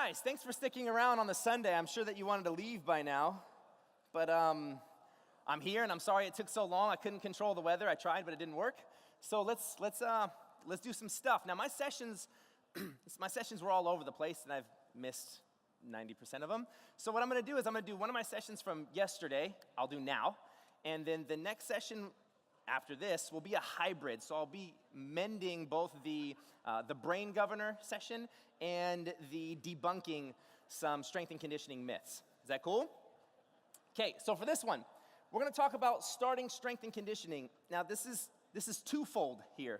guys, thanks for sticking around on the Sunday. I'm sure that you wanted to leave by now, but I'm here, and I'm sorry it took so long. I couldn't control the weather. I tried, but it didn't work. So let's do some stuff. Now, my sessions were all over the place, and I've missed 90% of them. So what I'm going to do is I'm going to do one of my sessions from yesterday. I'll do now, and then the next session after this will be a hybrid. So I'll be mending both the brain governor session and the debunking some strength and conditioning myths. Is that cool? Okay, so for this one, we're going to talk about starting strength and conditioning. Now this is twofold here.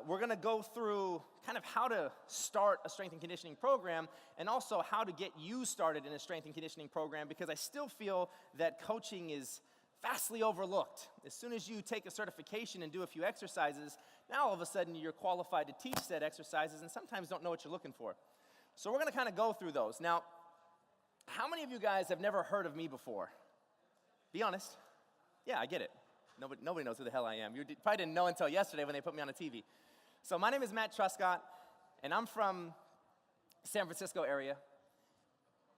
We're going to go through kind of how to start a strength and conditioning program and also how to get you started in a strength and conditioning program, because I still feel that coaching is vastly overlooked. As soon as you take a certification and do a few exercises, now all of a sudden you're qualified to teach said exercises and sometimes don't know what you're looking for. So we're going to kind of go through those. Now, how many of you guys have never heard of me before? Be honest. Yeah, I get it. Nobody knows who the hell I am. You probably didn't know until yesterday when they put me on the TV. So my name is Matt Truscott, and I'm from San Francisco area.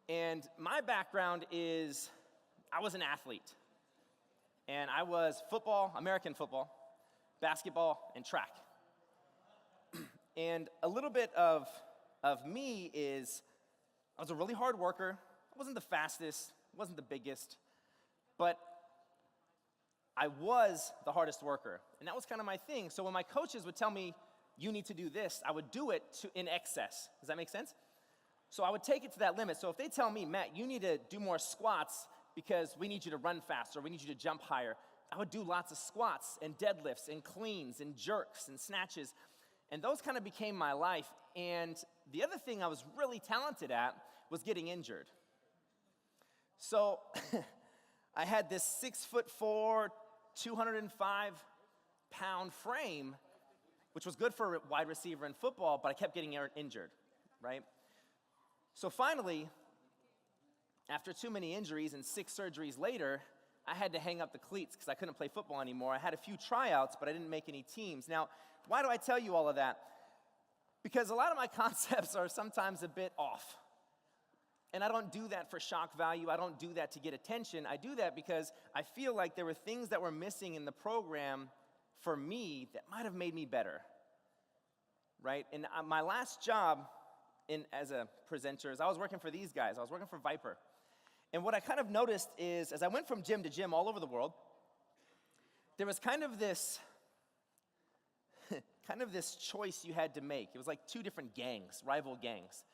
And my background is I was an athlete. And I was football, American football, basketball, and track. And a little bit of me is I was a really hard worker. I wasn't the fastest, wasn't the biggest, but I was the hardest worker. And that was kind of my thing. So when my coaches would tell me, you need to do this, I would do it in excess. Does that make sense? So I would take it to that limit. So if they tell me, Matt, you need to do more squats because we need you to run faster, we need you to jump higher, I would do lots of squats and deadlifts and cleans and jerks and snatches. And those kind of became my life. And the other thing I was really talented at was getting injured. So I had this 6'4", 205-pound frame, which was good for a wide receiver in football, but I kept getting injured, right? So finally, after too many injuries and 6 surgeries later, I had to hang up the cleats because I couldn't play football anymore. I had a few tryouts, but I didn't make any teams. Now, why do I tell you all of that? Because a lot of my concepts are sometimes a bit off. And I don't do that for shock value. I don't do that to get attention. I do that because I feel like there were things that were missing in the program for me that might have made me better, right? And my last job as a presenter is I was working for these guys. I was working for Viper. And what I kind of noticed is, as I went from gym to gym all over the world, there was kind of this choice you had to make. It was like 2 different gangs, rival gangs.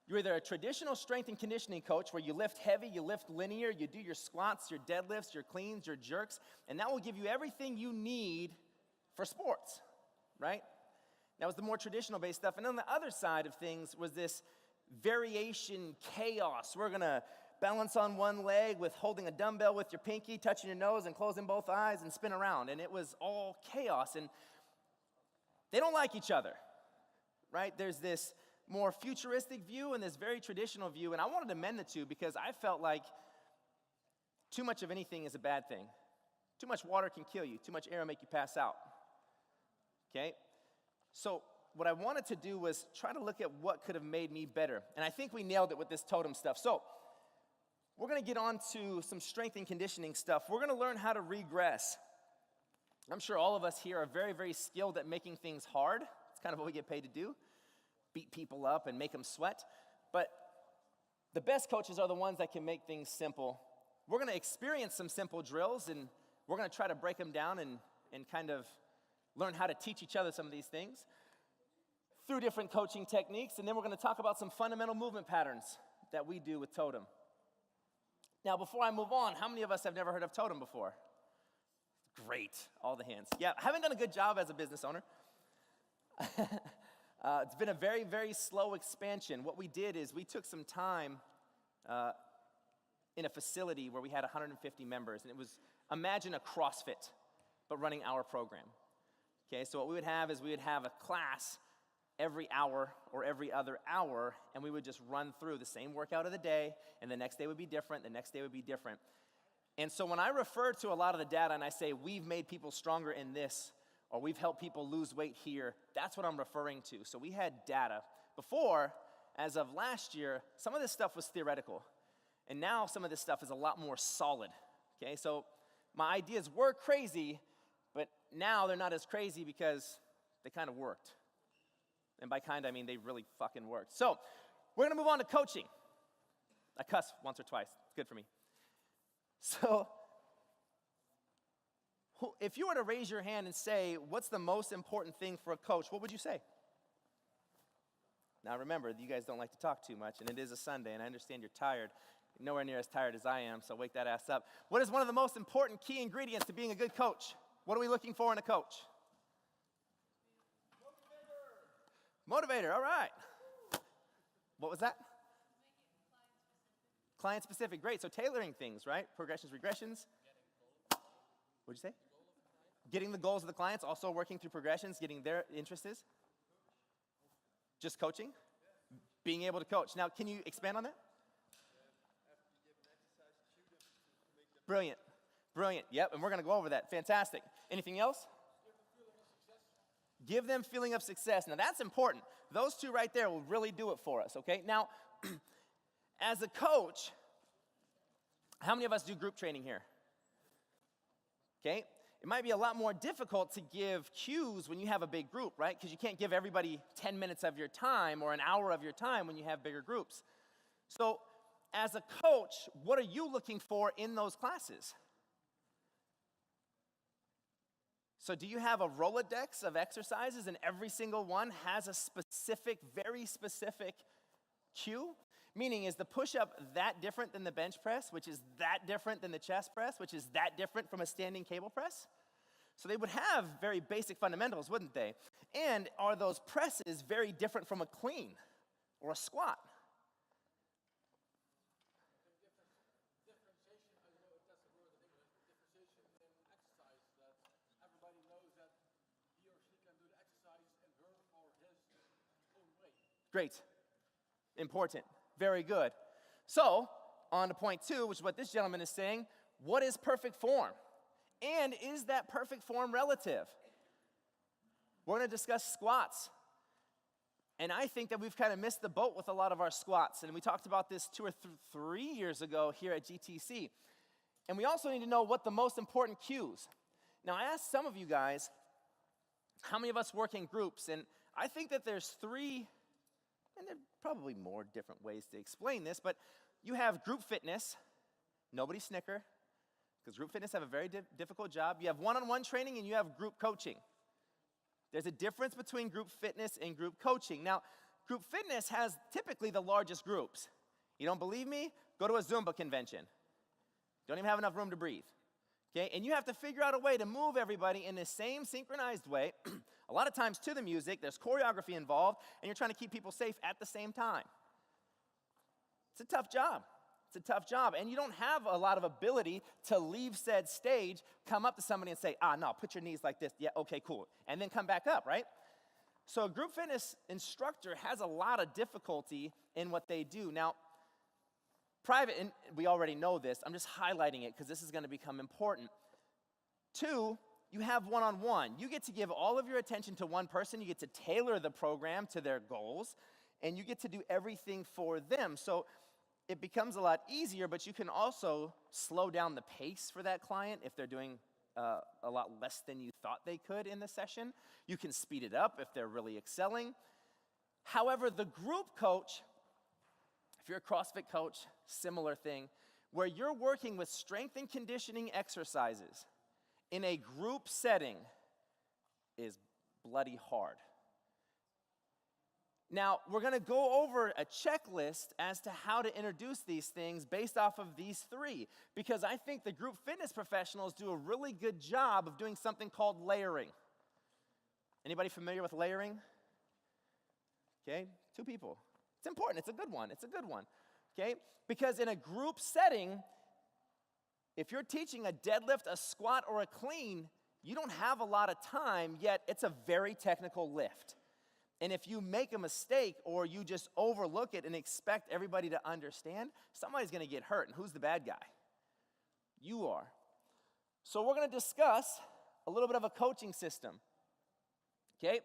You're either a traditional strength and conditioning coach where you lift heavy, you lift linear, you do your squats, your deadlifts, your cleans, your jerks, and that will give you everything you need for sports, right? That was the more traditional-based stuff. And on the other side of things was this variation chaos. We're going to balance on one leg with holding a dumbbell with your pinky, touching your nose and closing both eyes and spin around. And it was all chaos. And they don't like each other, right? There's this more futuristic view and this very traditional view. And I wanted to mend the two because I felt like too much of anything is a bad thing. Too much water can kill you. Too much air will make you pass out. Okay? So what I wanted to do was try to look at what could have made me better. And I think we nailed it with this totem stuff. So we're going to get on to some strength and conditioning stuff. We're going to learn how to regress. I'm sure all of us here are very, very skilled at making things hard. It's kind of what we get paid to do. Beat people up and make them sweat. But the best coaches are the ones that can make things simple. We're going to experience some simple drills, and we're going to try to break them down and kind of learn how to teach each other some of these things through different coaching techniques. And then we're going to talk about some fundamental movement patterns that we do with Totem. Now, before I move on, how many of us have never heard of Totem before? Great, all the hands. Yeah, I haven't done a good job as a business owner. It's been a very, very slow expansion. What we did is we took some time in a facility where we had 150 members, and it was, imagine a CrossFit, but running our program. Okay, so what we would have is we would have a class every hour or every other hour, and we would just run through the same workout of the day, and the next day would be different, the next day would be different. And so when I refer to a lot of the data and I say we've made people stronger in this, or we've helped people lose weight here, that's what I'm referring to. So we had data. Before, as of last year, some of this stuff was theoretical. And now some of this stuff is a lot more solid, okay? So my ideas were crazy, but now they're not as crazy because they kind of worked. And by kind, I mean they really fucking worked. So we're going to move on to coaching. I cuss once or twice. It's good for me. So if you were to raise your hand and say, what's the most important thing for a coach, what would you say? Now remember, you guys don't like to talk too much, and it is a Sunday, and I understand you're tired. You're nowhere near as tired as I am, so wake that ass up. What is one of the most important key ingredients to being a good coach? What are we looking for in a coach? Motivator, all right. What was that? Client specific, great. So tailoring things, right? Progressions, regressions. What'd you say? Getting the goals of the clients, also working through progressions, getting their interests. Just coaching? Being able to coach. Now, can you expand on that? Brilliant. Brilliant. Yep, and we're going to go over that. Fantastic. Anything else? Give them feeling of success. Now, that's important. Those two right there will really do it for us, okay? Now, as a coach, how many of us do group training here? Okay? It might be a lot more difficult to give cues when you have a big group, right? Because you can't give everybody 10 minutes of your time or an hour of your time when you have bigger groups. So, as a coach, what are you looking for in those classes? So do you have a Rolodex of exercises and every single one has a specific, very specific cue? Meaning, is the push-up that different than the bench press, which is that different than the chest press, which is that different from a standing cable press? So they would have very basic fundamentals, wouldn't they? And are those presses very different from a clean or a squat? Great. Important. Very good. So, on to point 2, which is what this gentleman is saying. What is perfect form? And is that perfect form relative? We're going to discuss squats. And I think that we've kind of missed the boat with a lot of our squats. And we talked about this 2 or 3 years ago here at GTC. And we also need to know what the most important cues. Now, I asked some of you guys, how many of us work in groups? And I think that there's 3, and there are probably more different ways to explain this, but you have group fitness. Nobody snicker, because group fitness have a very difficult job. You have one-on-one training and you have group coaching. There's a difference between group fitness and group coaching. Now, group fitness has typically the largest groups. You don't believe me? Go to a Zumba convention. Don't even have enough room to breathe. Okay? And you have to figure out a way to move everybody in the same synchronized way. A lot of times to the music, there's choreography involved, and you're trying to keep people safe at the same time. It's a tough job. It's a tough job. And you don't have a lot of ability to leave said stage, come up to somebody and say, no, put your knees like this. Yeah, okay, cool. And then come back up, right? So a group fitness instructor has a lot of difficulty in what they do. Now, private, and we already know this, I'm just highlighting it because this is going to become important. 2, you have one-on-one. You get to give all of your attention to one person. You get to tailor the program to their goals, and you get to do everything for them. So it becomes a lot easier, but you can also slow down the pace for that client if they're doing a lot less than you thought they could in the session. You can speed it up if they're really excelling. However, the group coach, if you're a CrossFit coach, similar thing, where you're working with strength and conditioning exercises in a group setting is bloody hard. Now, we're going to go over a checklist as to how to introduce these things based off of these 3, because I think the group fitness professionals do a really good job of doing something called layering. Anybody familiar with layering? Okay, 2 people. It's important. It's a good one. It's a good one. Okay, because in a group setting, if you're teaching a deadlift, a squat, or a clean, you don't have a lot of time, yet it's a very technical lift. And if you make a mistake or you just overlook it and expect everybody to understand, somebody's going to get hurt. And who's the bad guy? You are. So we're going to discuss a little bit of a coaching system. Okay?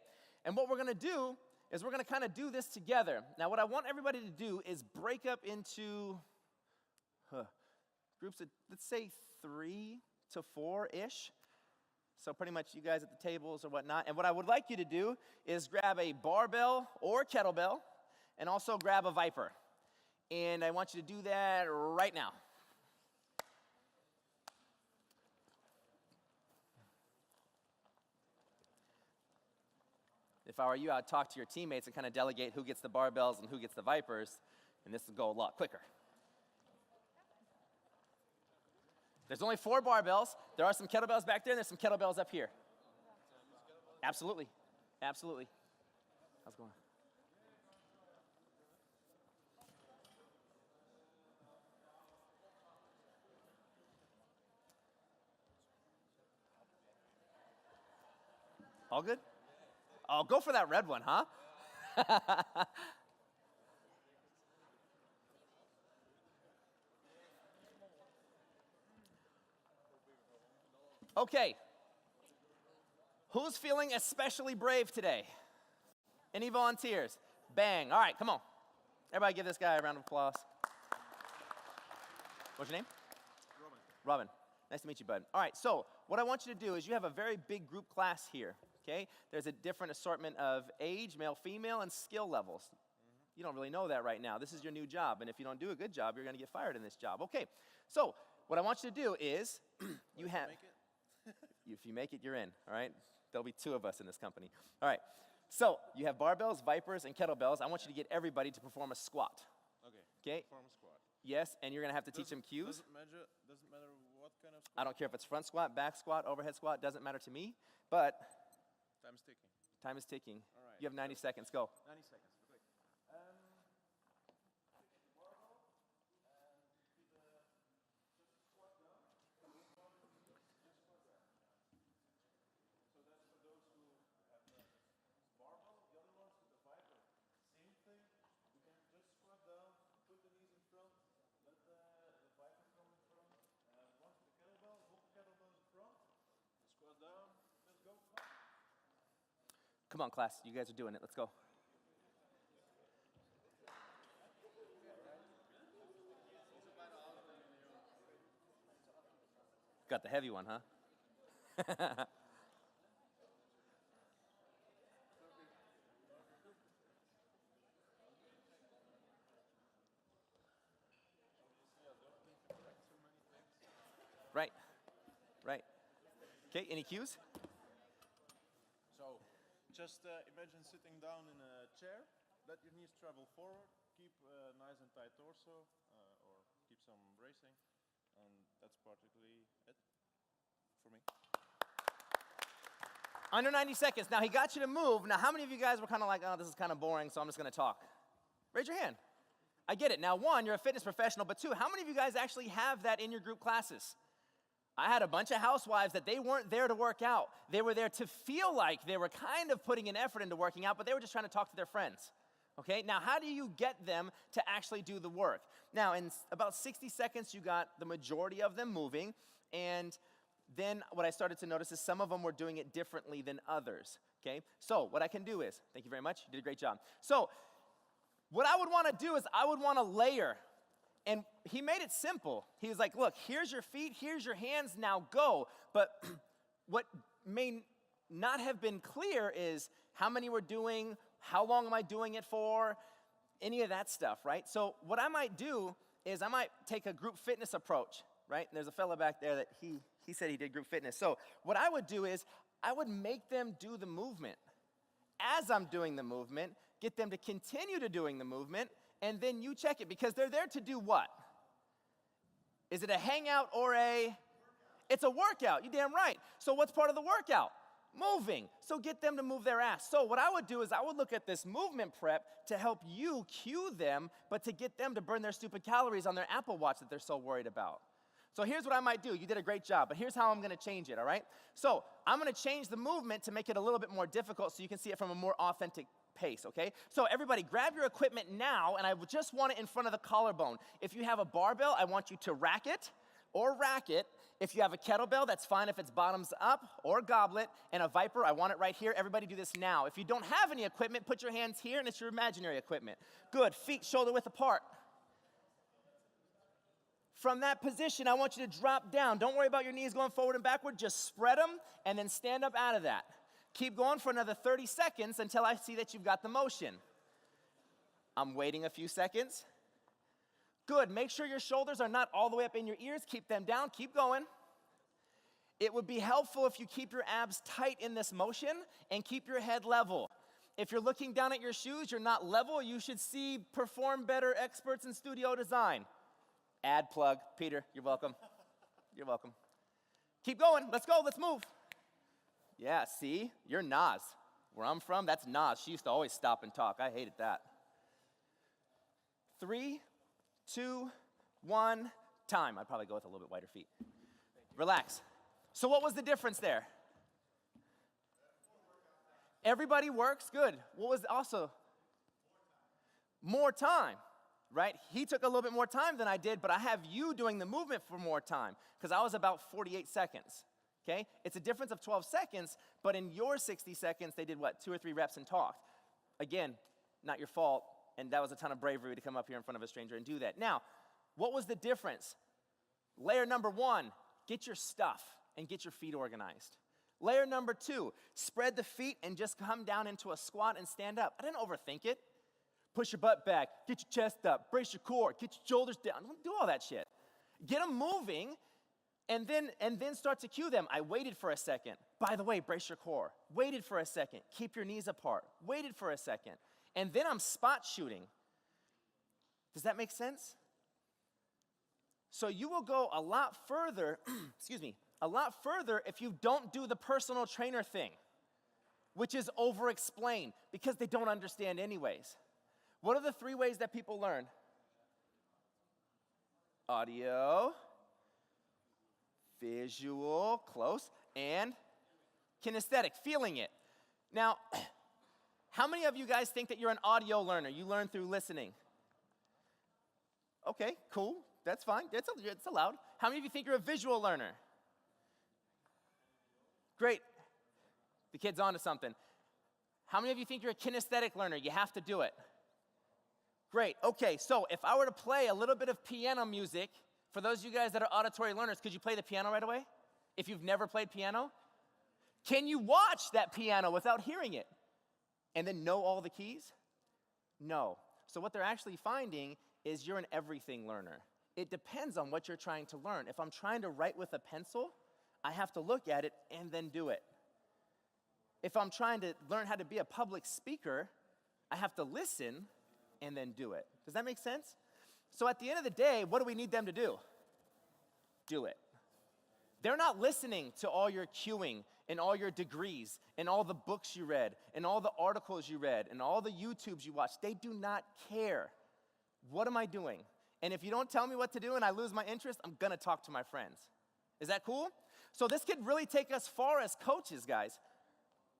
And what we're going to do is we're going to kind of do this together. Now, what I want everybody to do is break up into groups of, let's say, 3 to 4-ish. So pretty much you guys at the tables or whatnot. And what I would like you to do is grab a barbell or kettlebell and also grab a Viper. And I want you to do that right now. If I were you, I'd talk to your teammates and kind of delegate who gets the barbells and who gets the Vipers, and this will go a lot quicker. There's only 4 barbells. There are some kettlebells back there, and there's some kettlebells up here. Absolutely. Absolutely. How's it going? All good? Oh, go for that red one, huh? Okay. Who's feeling especially brave today? Any volunteers? Bang. All right, come on. Everybody give this guy a round of applause. What's your name? Robin. Nice to meet you, bud. All right, so what I want you to do is you have a very big group class here, okay? There's a different assortment of age, male, female, and skill levels. You don't really know that right now. This is your new job, and if you don't do a good job, you're going to get fired in this job. Okay, so what I want you to do is you have... If you make it, you're in, all right? There'll be 2 of us in this company. All right, so you have barbells, Vipers, and kettlebells. I want you to get everybody to perform a squat. Okay? Perform a squat. Yes, and you're going to have to teach them cues. Doesn't matter what kind of squat? I don't care if it's front squat, back squat, overhead squat, doesn't matter to me, but... Time's ticking. Time is ticking. All right. You have 90 seconds. Go. 90 seconds. Quick. Come on, class. You guys are doing it. Let's go. Got the heavy one, huh? Right. Right. Okay, any cues? So, just imagine sitting down in a chair, let your knees travel forward, keep nice and tight torso, or keep some bracing, and that's practically it for me. Under 90 seconds. Now, he got you to move. Now, how many of you guys were kind of like, oh, this is kind of boring, so I'm just going to talk? Raise your hand. I get it. Now, 1, you're a fitness professional, but 2, how many of you guys actually have that in your group classes? I had a bunch of housewives that they weren't there to work out. They were there to feel like they were kind of putting an effort into working out, but they were just trying to talk to their friends. Okay, now how do you get them to actually do the work? Now, in about 60 seconds, you got the majority of them moving, and then what I started to notice is some of them were doing it differently than others. Okay, so what I can do is, thank you very much, you did a great job. So what I would want to do is I would want to layer. And he made it simple. He was like, look, here's your feet, here's your hands, now go. But what may not have been clear is how many we're doing, how long am I doing it for, any of that stuff, right? So what I might do is I might take a group fitness approach, right? And there's a fella back there that he said he did group fitness. So what I would do is I would make them do the movement. As I'm doing the movement, get them to continue to doing the movement, and then you check it, because they're there to do what? Is it a hangout or it's a workout, you're damn right. So what's part of the workout? Moving. So get them to move their ass. So what I would do is I would look at this movement prep to help you cue them, but to get them to burn their stupid calories on their Apple Watch that they're so worried about. So here's what I might do. You did a great job, but here's how I'm gonna change it, all right? So I'm gonna change the movement to make it a little bit more difficult so you can see it from a more authentic pace, okay? So everybody grab your equipment now, and I just want it in front of the collarbone. If you have a barbell, I want you to rack it or rack it. If you have a kettlebell, that's fine if it's bottoms up, or a goblet, and a Viper, I want it right here. Everybody do this now. If you don't have any equipment, put your hands here, and it's your imaginary equipment. Good, feet shoulder width apart. From that position, I want you to drop down. Don't worry about your knees going forward and backward. Just spread them, and then stand up out of that. Keep going for another 30 seconds until I see that you've got the motion. I'm waiting a few seconds. Good, make sure your shoulders are not all the way up in your ears. Keep them down, keep going. It would be helpful if you keep your abs tight in this motion and keep your head level. If you're looking down at your shoes, you're not level, you should see Perform Better experts in studio design. Ad plug, Peter, you're welcome. You're welcome. Keep going, let's go, let's move. Yeah, see, you're Nas. Where I'm from, that's Nas. She used to always stop and talk, I hated that. 3, 2, 1, time. I'd probably go with a little bit wider feet. Relax. So what was the difference there? Everybody works, good. What was also? More time, right? He took a little bit more time than I did, but I have you doing the movement for more time because I was about 48 seconds, okay? It's a difference of 12 seconds, but in your 60 seconds, they did what, 2 or 3 reps and talked. Again, not your fault. And that was a ton of bravery to come up here in front of a stranger and do that. Now, what was the difference? Layer number 1, get your stuff and get your feet organized. Layer number 2, spread the feet and just come down into a squat and stand up. I didn't overthink it. Push your butt back, get your chest up, brace your core, get your shoulders down. Don't do all that shit. Get them moving and then start to cue them. I waited for a second. By the way, brace your core. Waited for a second. Keep your knees apart. Waited for a second. And then I'm spot shooting. Does that make sense? So you will go a lot further, a lot further if you don't do the personal trainer thing, which is over-explain because they don't understand anyways. What are the 3 ways that people learn? Audio, visual, close, and kinesthetic, feeling it. Now, how many of you guys think that you're an audio learner? You learn through listening. Okay, cool. That's fine. It's allowed. How many of you think you're a visual learner? Great. The kid's onto something. How many of you think you're a kinesthetic learner? You have to do it. Great. Okay, so if I were to play a little bit of piano music, for those of you guys that are auditory learners, could you play the piano right away? If you've never played piano? Can you watch that piano without hearing it? And then know all the keys? No. So what they're actually finding is you're an everything learner. It depends on what you're trying to learn. If I'm trying to write with a pencil, I have to look at it and then do it. If I'm trying to learn how to be a public speaker, I have to listen and then do it. Does that make sense? So at the end of the day, what do we need them to do? Do it. They're not listening to all your cueing and all your degrees and all the books you read and all the articles you read and all the YouTubes you watched. They do not care. What am I doing? And if you don't tell me what to do and I lose my interest, I'm gonna talk to my friends. Is that cool? So this could really take us far as coaches, guys.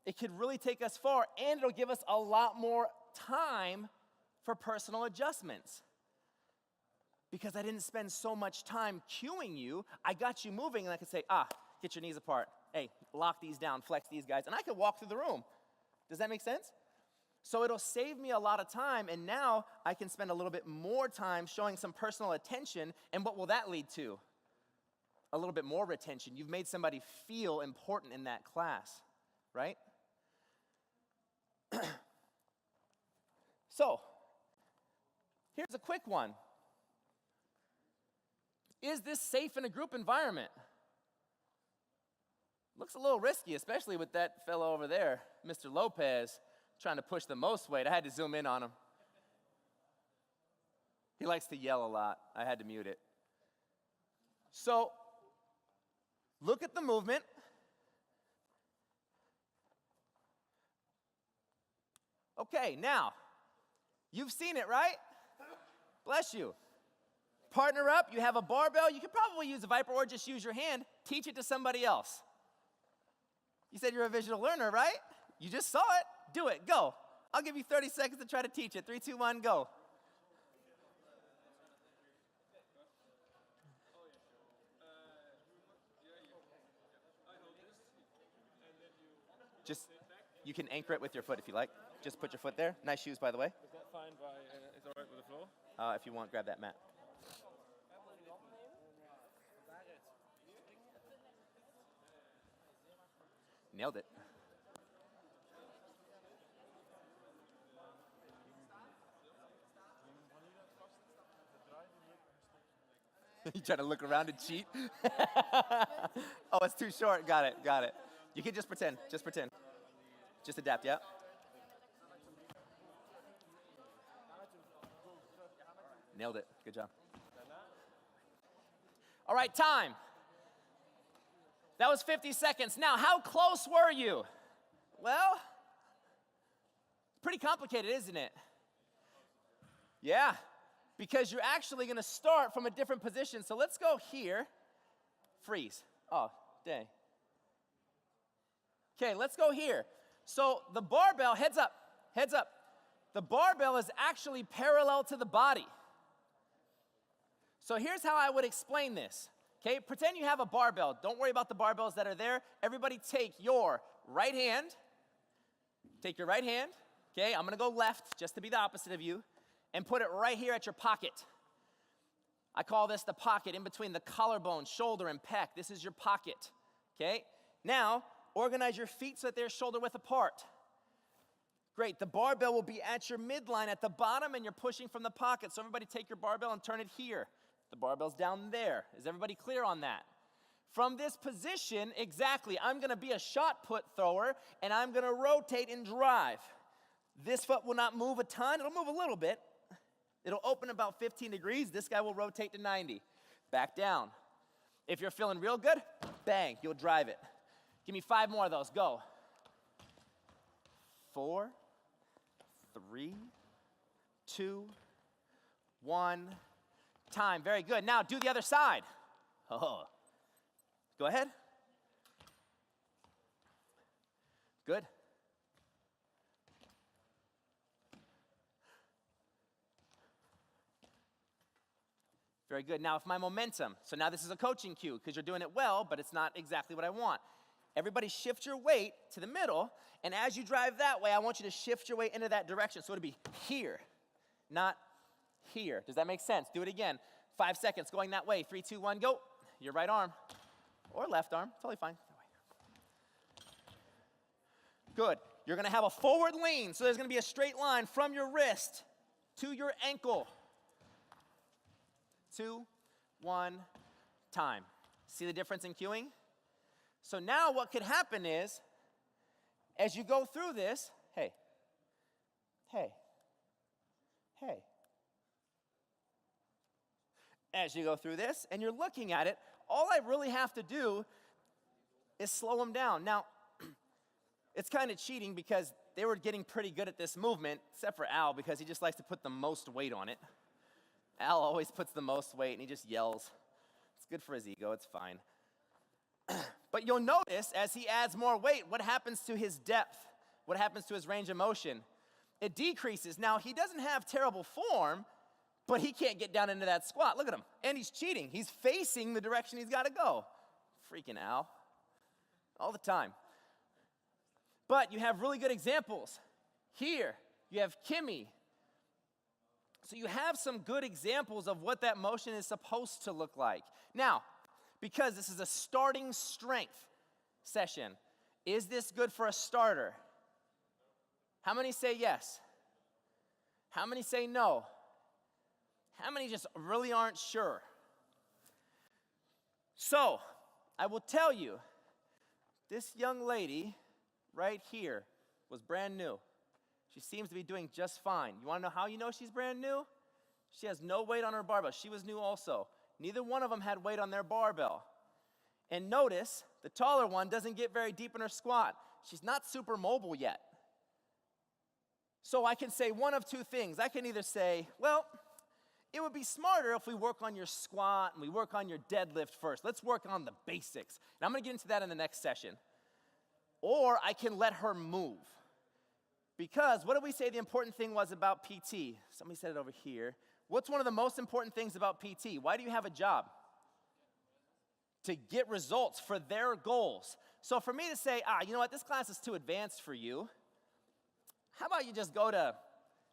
It could really take us far, and it'll give us a lot more time for personal adjustments. Because I didn't spend so much time cueing you, I got you moving, and I could say, get your knees apart. Hey, lock these down, flex these guys, and I could walk through the room. Does that make sense? So it'll save me a lot of time, and now I can spend a little bit more time showing some personal attention, and what will that lead to? A little bit more retention. You've made somebody feel important in that class, right? So, here's a quick one. Is this safe in a group environment? Looks a little risky, especially with that fellow over there, Mr. Lopez, trying to push the most weight. I had to zoom in on him. He likes to yell a lot. I had to mute it. So, look at the movement. Okay, now, you've seen it, right? Bless you. Partner up, you have a barbell, you could probably use a Viper or just use your hand. Teach it to somebody else. You said you're a visual learner, right? You just saw it. Do it, go. I'll give you 30 seconds to try to teach it. 3, 2, 1, go. Just, you can anchor it with your foot if you like. Just put your foot there. Nice shoes, by the way. Is that fine by, is all right with the floor? If you want, grab that mat. Nailed it. You trying to look around and cheat? Oh, it's too short. Got it, got it. You can just pretend, just pretend. Just adapt, yeah? Nailed it, good job. All right, time. That was 50 seconds. Now, how close were you? Well, pretty complicated, isn't it? Yeah, because you're actually gonna start from a different position. So let's go here, freeze. Oh, dang. Okay, let's go here. So the barbell, heads up. The barbell is actually parallel to the body. So here's how I would explain this. Okay, pretend you have a barbell. Don't worry about the barbells that are there. Everybody take your right hand. Take your right hand. Okay, I'm gonna go left just to be the opposite of you, and put it right here at your pocket. I call this the pocket in between the collarbone, shoulder, and pec. This is your pocket. Okay, now organize your feet so that they're shoulder width apart. Great, the barbell will be at your midline at the bottom, and you're pushing from the pocket. So everybody take your barbell and turn it here. The barbell's down there. Is everybody clear on that? From this position, exactly, I'm gonna be a shot put thrower, and I'm gonna rotate and drive. This foot will not move a ton, it'll move a little bit. It'll open about 15 degrees, this guy will rotate to 90. Back down. If you're feeling real good, bang, you'll drive it. Give me 5 more of those, go. 4, 3, 2, 1. Time, very good. Now do the other side. Oh, go ahead. Good. Very good. Now, if my momentum, so now this is a coaching cue because you're doing it well, but it's not exactly what I want. Everybody shift your weight to the middle, and as you drive that way, I want you to shift your weight into that direction. So it'll be here, not here. Does that make sense? Do it again. 5 seconds, going that way. 3, 2, 1, go. Your right arm, or left arm, totally fine. Good. You're gonna have a forward lean, so there's gonna be a straight line from your wrist to your ankle. 2, 1, time. See the difference in cueing? So now what could happen is, as you go through this, hey, hey, hey. As you go through this, and you're looking at it, all I really have to do is slow them down. Now, it's kind of cheating because they were getting pretty good at this movement, except for Al, because he just likes to put the most weight on it. Al always puts the most weight, and he just yells. It's good for his ego, it's fine. But you'll notice, as he adds more weight, what happens to his depth? What happens to his range of motion? It decreases. Now, he doesn't have terrible form, but he can't get down into that squat. Look at him. And he's cheating. He's facing the direction he's got to go. Freaking Al. All the time. But you have really good examples. Here, you have Kimmy. So you have some good examples of what that motion is supposed to look like. Now, because this is a starting strength session, is this good for a starter? How many say yes? How many say no? How many just really aren't sure? So, I will tell you, this young lady right here was brand new. She seems to be doing just fine. You want to know how you know she's brand new? She has no weight on her barbell. She was new also. Neither one of them had weight on their barbell. And notice, the taller one doesn't get very deep in her squat. She's not super mobile yet. So I can say one of two things. I can either say, well, it would be smarter if we work on your squat and we work on your deadlift first. Let's work on the basics. And I'm going to get into that in the next session. Or I can let her move. Because what did we say the important thing was about PT? Somebody said it over here. What's one of the most important things about PT? Why do you have a job? to get results for their goals. So for me to say, you know what, this class is too advanced for you, how about you just go to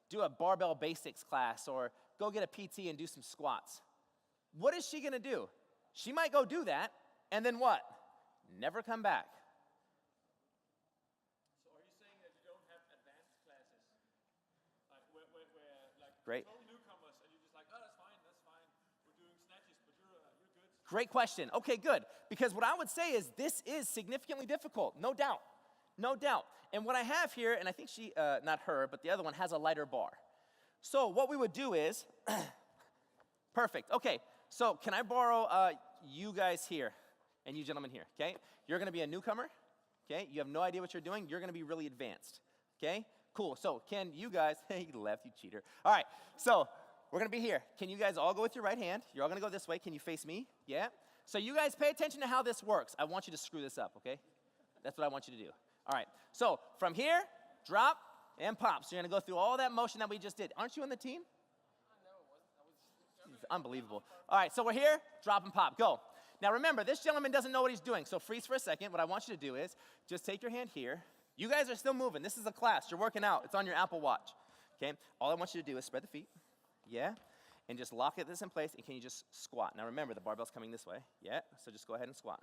do a barbell basics class or go get a PT and do some squats? What is she gonna do? She might go do that, and then what? Never come back. So are you saying that you don't have advanced classes? Like where like Great. total newcomers and you're just like, oh, that's fine. We're doing snatches, but you're good. Great question. Okay, good. Because what I would say is this is significantly difficult, no doubt. No doubt. And what I have here, and I think she, not her, but the other one has a lighter bar. So what we would do is, perfect. Okay, so can I borrow you guys here and you gentlemen here, okay? You're gonna be a newcomer, okay? You have no idea what you're doing. You're gonna be really advanced, okay? Cool, so can you guys, he left, you cheater. All right, so we're gonna be here. Can you guys all go with your right hand? You're all gonna go this way. Can you face me? Yeah? So you guys pay attention to how this works. I want you to screw this up, okay? That's what I want you to do. All right, so from here, drop and pop. So you're gonna go through all that motion that we just did. Aren't you on the team? It's unbelievable. All right, so we're here, drop and pop, go. Now remember, this gentleman doesn't know what he's doing, so freeze for a second. What I want you to do is just take your hand here. You guys are still moving. This is a class. You're working out. It's on your Apple Watch, okay? All I want you to do is spread the feet, yeah? And just lock this in place, and can you just squat? Now remember, the barbell's coming this way, yeah? So just go ahead and squat.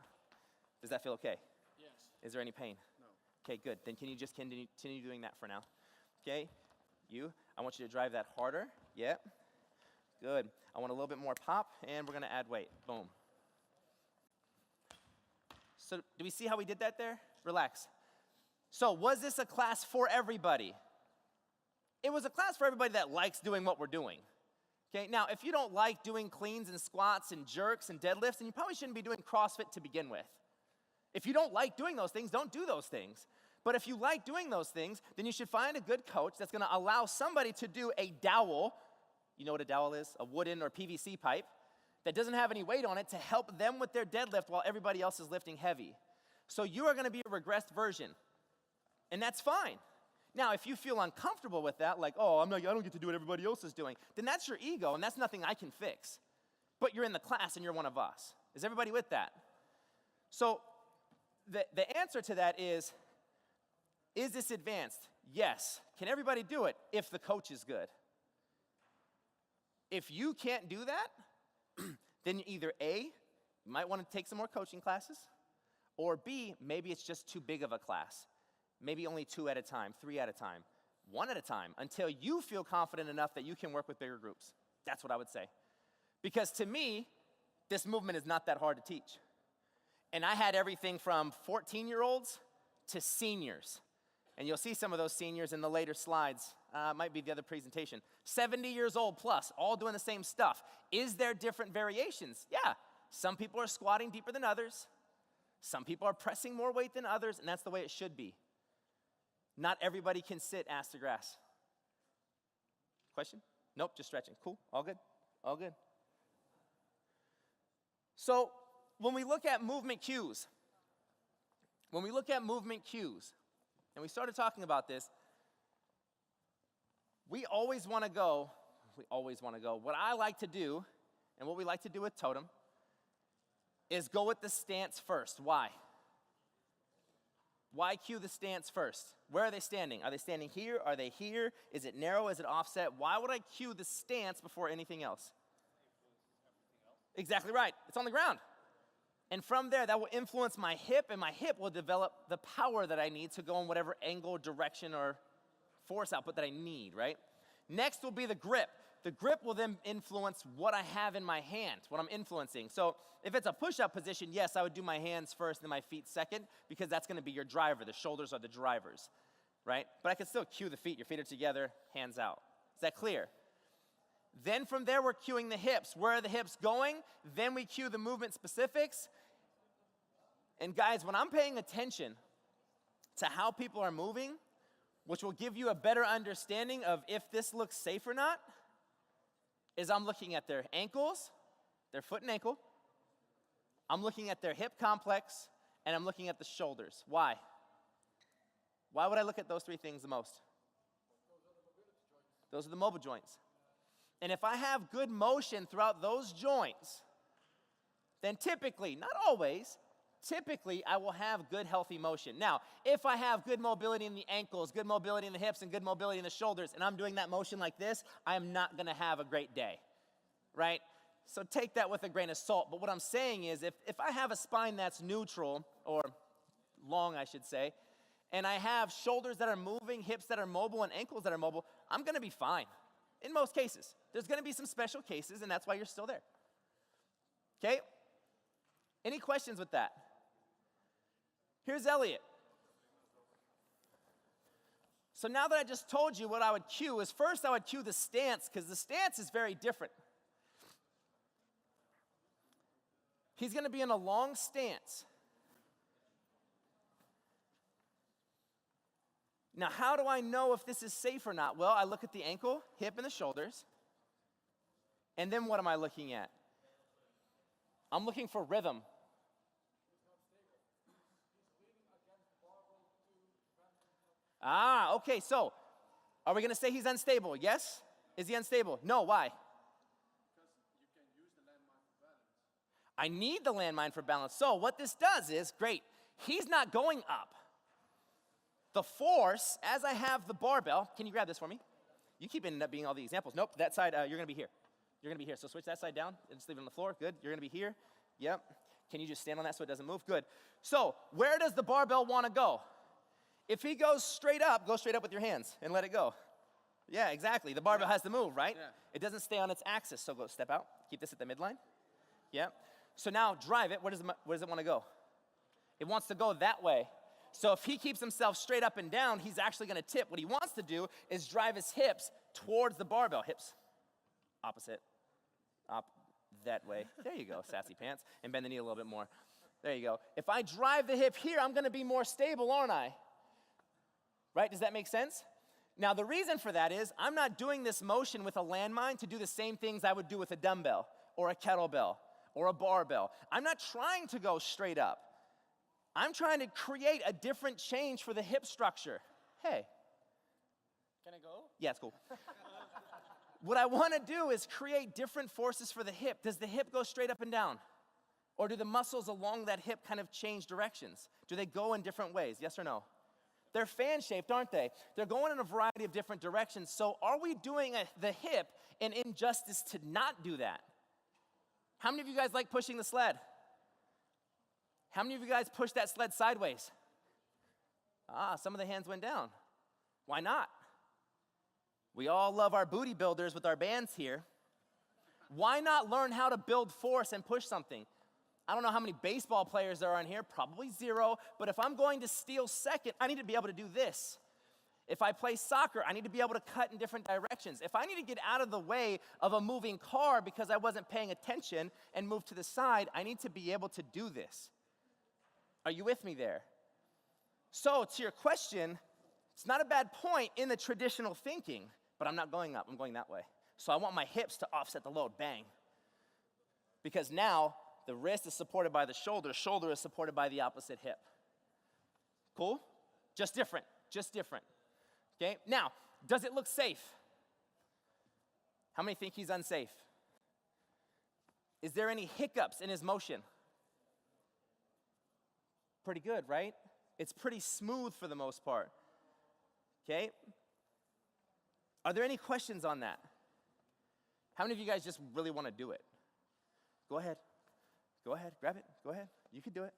Does that feel okay? Yes. Is there any pain? No. Okay, good. Then can you just continue doing that for now? Okay, I want you to drive that harder. Yep. Good. I want a little bit more pop, and we're gonna add weight. Boom. So do we see how we did that there? Relax. So was this a class for everybody? It was a class for everybody that likes doing what we're doing. Okay, now if you don't like doing cleans and squats and jerks and deadlifts, then you probably shouldn't be doing CrossFit to begin with. If you don't like doing those things, don't do those things. But if you like doing those things, then you should find a good coach that's gonna allow somebody to do a dowel. You know what a dowel is? A wooden or PVC pipe that doesn't have any weight on it to help them with their deadlift while everybody else is lifting heavy. So you are gonna be a regressed version, and that's fine. Now, if you feel uncomfortable with that, like, oh, I don't get to do what everybody else is doing, then that's your ego, and that's nothing I can fix. But you're in the class, and you're one of us. Is everybody with that? So the answer to that is this advanced? Yes. Can everybody do it if the coach is good? If you can't do that, then either A, you might want to take some more coaching classes, or B, maybe it's just too big of a class. Maybe only 2 at a time, 3 at a time, 1 at a time, until you feel confident enough that you can work with bigger groups. That's what I would say. Because to me, this movement is not that hard to teach. And I had everything from 14-year-olds to seniors. And you'll see some of those seniors in the later slides. Might be the other presentation. 70 years old plus, all doing the same stuff. Is there different variations? Yeah. Some people are squatting deeper than others. Some people are pressing more weight than others, and that's the way it should be. Not everybody can sit ass to grass. Question? Nope, just stretching. Cool, all good, all good. So when we look at movement cues, and we started talking about this, we always want to go, what I like to do, and what we like to do with Totem, is go with the stance first. Why? Why cue the stance first? Where are they standing? Are they standing here? Are they here? Is it narrow? Is it offset? Why would I cue the stance before anything else? Exactly right. It's on the ground. And from there, that will influence my hip, and my hip will develop the power that I need to go in whatever angle, direction, or force output that I need, right? Next will be the grip. The grip will then influence what I have in my hand, what I'm influencing. So if it's a push-up position, yes, I would do my hands first and my feet second, because that's gonna be your driver. The shoulders are the drivers, right? But I can still cue the feet. Your feet are together, hands out. Is that clear? Then from there, we're cueing the hips. Where are the hips going? Then we cue the movement specifics. And guys, when I'm paying attention to how people are moving, which will give you a better understanding of if this looks safe or not, is I'm looking at their ankles, their foot and ankle, I'm looking at their hip complex, and I'm looking at the shoulders. Why? Why would I look at those 3 things the most? Those are the mobile joints. And if I have good motion throughout those joints, then typically, not always, typically I will have good healthy motion. Now, if I have good mobility in the ankles, good mobility in the hips, and good mobility in the shoulders, and I'm doing that motion like this, I am not gonna have a great day, right? So take that with a grain of salt. But what I'm saying is if I have a spine that's neutral, or long I should say, and I have shoulders that are moving, hips that are mobile, and ankles that are mobile, I'm gonna be fine in most cases. There's gonna be some special cases, and that's why you're still there. Okay? Any questions with that? Here's Elliot. So now that I just told you what I would cue is first I would cue the stance, because the stance is very different. He's gonna be in a long stance. Now, how do I know if this is safe or not? Well, I look at the ankle, hip, and the shoulders. And then what am I looking at? I'm looking for rhythm. Ah, okay, so are we gonna say he's unstable? Yes? Is he unstable? No, why? I need the landmine for balance. So what this does is, great, he's not going up. The force, as I have the barbell, can you grab this for me? You keep ending up being all the examples. Nope, that side, you're gonna be here. You're gonna be here, so switch that side down and just leave it on the floor, good. You're gonna be here, yep. Can you just stand on that so it doesn't move? Good. So where does the barbell wanna go? If he goes straight up, go straight up with your hands and let it go. Yeah, exactly, the barbell has to move, right? Yeah. It doesn't stay on its axis, so go step out. Keep this at the midline, yep. So now drive it, where does it wanna go? It wants to go that way. So if he keeps himself straight up and down, he's actually gonna tip. What he wants to do is drive his hips towards the barbell. Hips, opposite, that way. There you go, sassy pants. And bend the knee a little bit more. There you go. If I drive the hip here, I'm gonna be more stable, aren't I? Right, does that make sense? Now the reason for that is I'm not doing this motion with a landmine to do the same things I would do with a dumbbell or a kettlebell or a barbell. I'm not trying to go straight up. I'm trying to create a different change for the hip structure. Hey. Can I go? Yeah, it's cool. What I want to do is create different forces for the hip. Does the hip go straight up and down? Or do the muscles along that hip kind of change directions? Do they go in different ways? Yes or no? They're fan-shaped, aren't they? They're going in a variety of different directions. So are we doing the hip an injustice to not do that? How many of you guys like pushing the sled? How many of you guys push that sled sideways? Ah, some of the hands went down. Why not? We all love our booty builders with our bands here. Why not learn how to build force and push something? I don't know how many baseball players there are in here, probably zero, but if I'm going to steal second, I need to be able to do this. If I play soccer, I need to be able to cut in different directions. If I need to get out of the way of a moving car because I wasn't paying attention and move to the side, I need to be able to do this. Are you with me there? So to your question, it's not a bad point in the traditional thinking, but I'm not going up, I'm going that way. So I want my hips to offset the load, bang. Because now the wrist is supported by the shoulder is supported by the opposite hip. Cool? Just different, okay? Now, does it look safe? How many think he's unsafe? Is there any hiccups in his motion? Pretty good, right? It's pretty smooth for the most part, okay? Are there any questions on that? How many of you guys just really want to do it? Go ahead, grab it, go ahead, you can do it.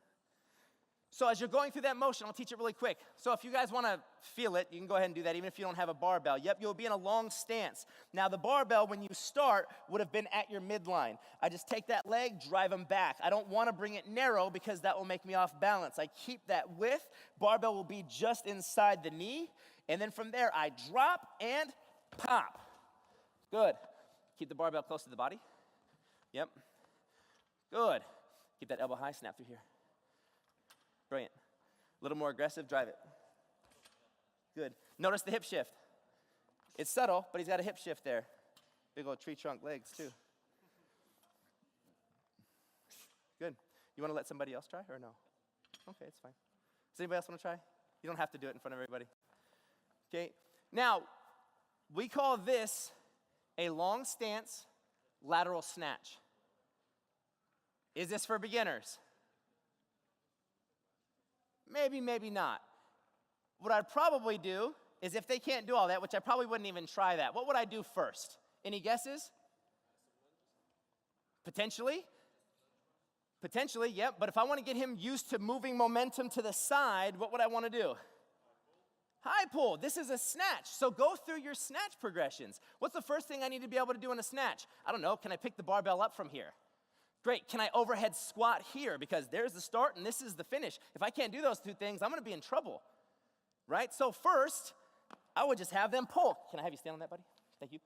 So as you're going through that motion, I'll teach it really quick. So if you guys want to feel it, you can go ahead and do that even if you don't have a barbell. Yep, you'll be in a long stance. Now the barbell, when you start, would have been at your midline. I just take that leg, drive them back. I don't want to bring it narrow because that will make me off balance. I keep that width. Barbell will be just inside the knee. And then from there, I drop and pop. Good. Keep the barbell close to the body. Yep. Good. Keep that elbow high, snap through here. Brilliant. A little more aggressive, drive it. Good. Notice the hip shift. It's subtle, but he's got a hip shift there. Big old tree trunk legs, too. Good. You want to let somebody else try or no? Okay, it's fine. Does anybody else want to try? You don't have to do it in front of everybody. Okay. Now, we call this a long stance lateral snatch. Is this for beginners? Maybe, maybe not. What I'd probably do is if they can't do all that, which I probably wouldn't even try that, what would I do first? Any guesses? Potentially? Potentially, yep. But if I want to get him used to moving momentum to the side, what would I want to do? High pull. This is a snatch. So go through your snatch progressions. What's the first thing I need to be able to do in a snatch? I don't know. Can I pick the barbell up from here? Great. Can I overhead squat here? Because there's the start and this is the finish. If I can't do those two things, I'm going to be in trouble. Right? So first, I would just have them pull. Can I have you stand on that, buddy? Thank you.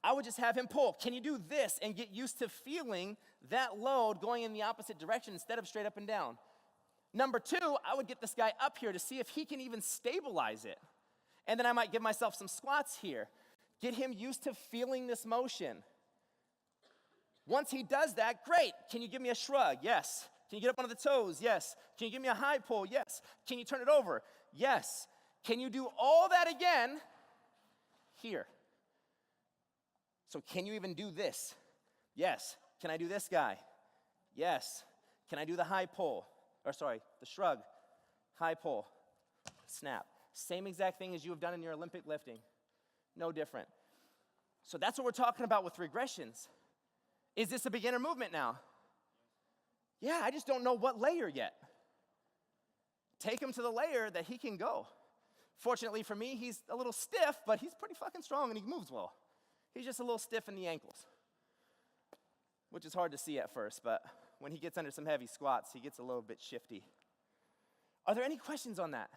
I would just have him pull. Can you do this and get used to feeling that load going in the opposite direction instead of straight up and down? Number two, I would get this guy up here to see if he can even stabilize it. And then I might give myself some squats here. Get him used to feeling this motion. Once he does that, great. Can you give me a shrug? Yes. Can you get up onto the toes? Yes. Can you give me a high pull? Yes. Can you turn it over? Yes. Can you do all that again here? So can you even do this? Yes. Can I do this guy? Yes. Can I do the high pull? Or sorry, the shrug, high pull, snap. Same exact thing as you have done in your Olympic lifting. No different. So that's what we're talking about with regressions. Is this a beginner movement now? Yeah, I just don't know what layer yet. Take him to the layer that he can go. Fortunately for me, he's a little stiff, but he's pretty fucking strong and he moves well. He's just a little stiff in the ankles, which is hard to see at first, but when he gets under some heavy squats, he gets a little bit shifty. Are there any questions on that?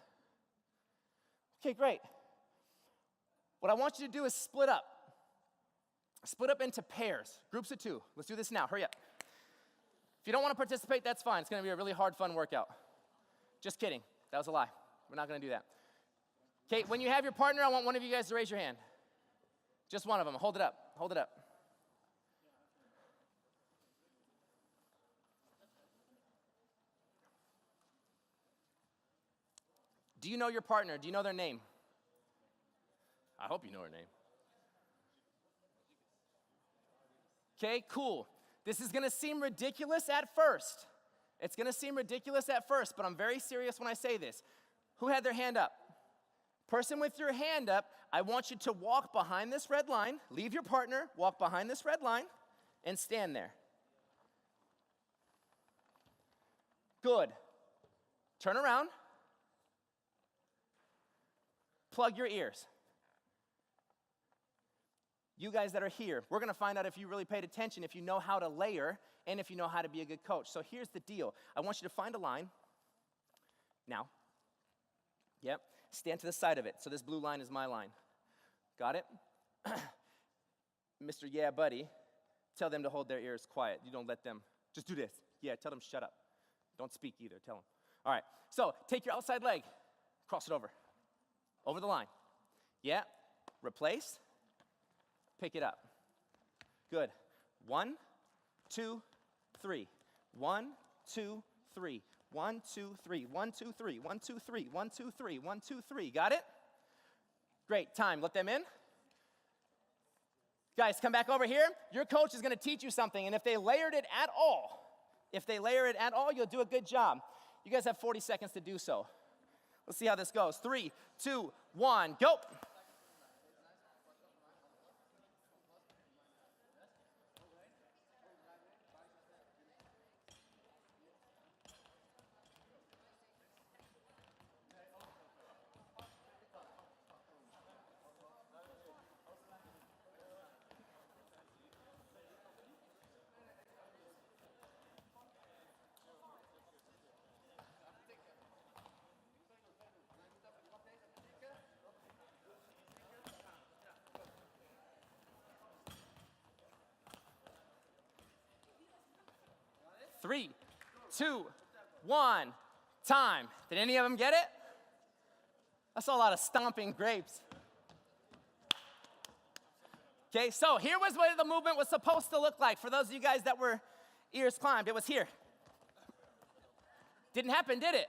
Okay, great. What I want you to do is split up. Split up into pairs, groups of two. Let's do this now, hurry up. If you don't want to participate, that's fine. It's gonna be a really hard, fun workout. Just kidding, that was a lie. We're not gonna do that. Okay, when you have your partner, I want one of you guys to raise your hand. Just one of them, hold it up, hold it up. Do you know your partner? Do you know their name? I hope you know her name. Okay, cool. This is gonna seem ridiculous at first. It's gonna seem ridiculous at first, but I'm very serious when I say this. Who had their hand up? Person with your hand up, I want you to walk behind this red line, leave your partner, walk behind this red line, and stand there. Good. Turn around. Plug your ears. You guys that are here, we're gonna find out if you really paid attention, if you know how to layer, and if you know how to be a good coach. So here's the deal. I want you to find a line. Now. Yep. Stand to the side of it. So this blue line is my line. Got it? Mr. Yeah, buddy, tell them to hold their ears quiet. You don't let them, just do this. Yeah, tell them shut up. Don't speak either, tell them. All right, so take your outside leg, cross it over. Over the line. Yeah, replace, pick it up. Good. 1, 2, 3. 1, 2, 3. 1, 2, 3. 1, 2, 3. 1, 2, 3. 1, 2, 3. 1, 2, 3. Got it? Great. Time. Let them in. Guys, come back over here. Your coach is going to teach you something, and if they layered it at all, you'll do a good job. You guys have 40 seconds to do so. Let's see how this goes. 3, 2, 1, go. Three, 2, 1, time. Did any of them get it? I saw a lot of stomping grapes. Okay, so here was what the movement was supposed to look like. For those of you guys that were ears climbed, it was here. Didn't happen, did it?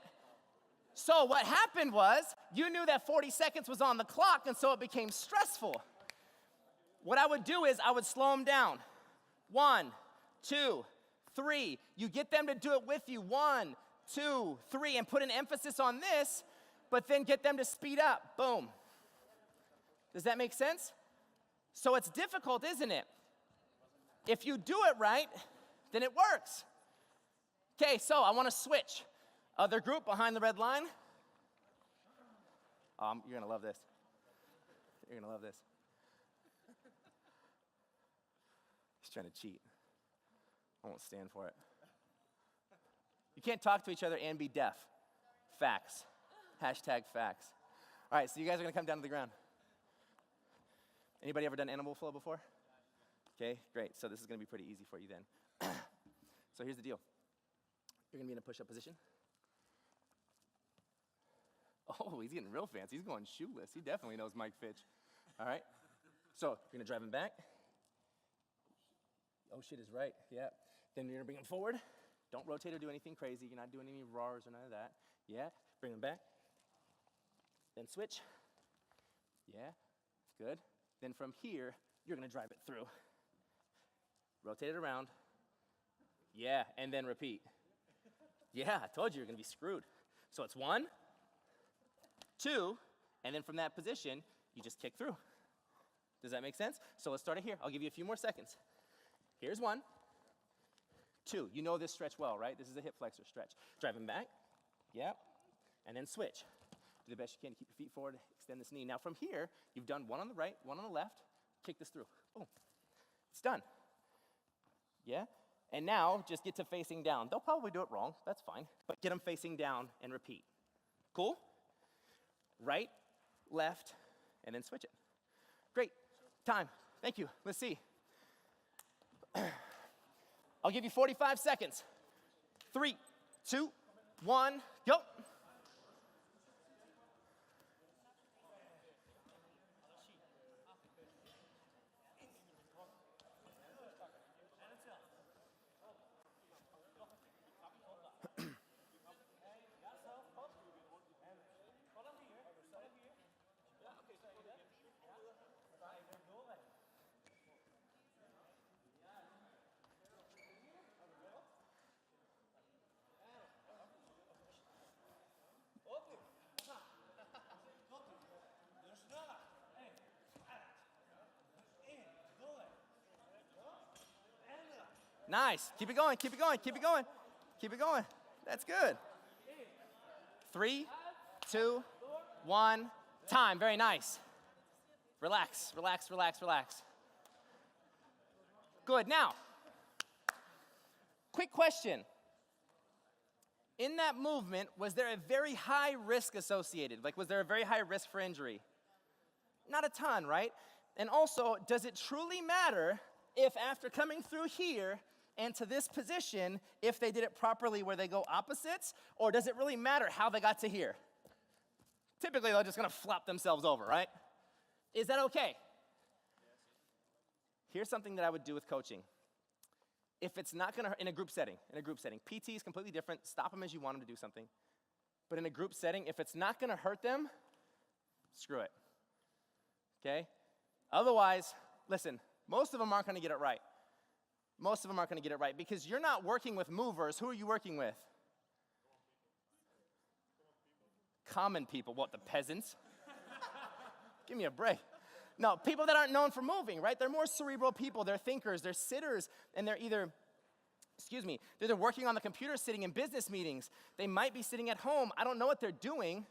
So what happened was, you knew that 40 seconds was on the clock, and so it became stressful. What I would do is I would slow them down. 1, 2, 3. You get them to do it with you. 1, 2, 3, and put an emphasis on this, but then get them to speed up. Boom. Does that make sense? So it's difficult, isn't it? If you do it right, then it works. Okay, so I want to switch. Other group behind the red line. You're going to love this. You're going to love this. He's trying to cheat. I won't stand for it. You can't talk to each other and be deaf. Facts. Hashtag facts. All right, so you guys are going to come down to the ground. Anybody ever done animal flow before? Okay, great. So this is going to be pretty easy for you then. So here's the deal. You're going to be in a push-up position. Oh, he's getting real fancy. He's going shoeless. He definitely knows Mike Fitch. All right? So you're going to drive him back. Oh, shit is right. Yeah. Then you're going to bring him forward. Don't rotate or do anything crazy. You're not doing any roars or none of that. Yeah. Bring him back. Then switch. Yeah. Good. Then from here, you're going to drive it through. Rotate it around. Yeah. And then repeat. Yeah. I told you you're going to be screwed. So it's 1, 2, and then from that position, you just kick through. Does that make sense? So let's start it here. I'll give you a few more seconds. Here's 1, 2. You know this stretch well, right? This is a hip flexor stretch. Drive him back. Yep. And then switch. Do the best you can to keep your feet forward, extend this knee. Now from here, you've done 1 on the right, 1 on the left. Kick this through. Boom. It's done. Yeah? And now just get to facing down. They'll probably do it wrong. That's fine. But get them facing down and repeat. Cool? Right, left, and then switch it. Great. Time. Thank you. Let's see. I'll give you 45 seconds. 3, 2, 1, go. Nice. Keep it going, keep it going, keep it going. Keep it going. That's good. 3, 2, 1. Time. Very nice. Relax, relax, relax, relax. Good. Now, quick question. In that movement, was there a very high risk associated? Like, was there a very high risk for injury? Not a ton, right? And also, does it truly matter if after coming through here and to this position, if they did it properly where they go opposites, or does it really matter how they got to here? Typically, they're just gonna flop themselves over, right? Is that okay? Here's something that I would do with coaching. If it's not gonna, in a group setting, PT is completely different, stop them as you want them to do something. But in a group setting, if it's not gonna hurt them, screw it, okay? Otherwise, listen, most of them aren't gonna get it right. Most of them aren't gonna get it right because you're not working with movers. Who are you working with? Common people. What, the peasants? Give me a break. No, people that aren't known for moving, right? They're more cerebral people. They're thinkers. They're sitters. And they're either working on the computer, sitting in business meetings. They might be sitting at home. I don't know what they're doing.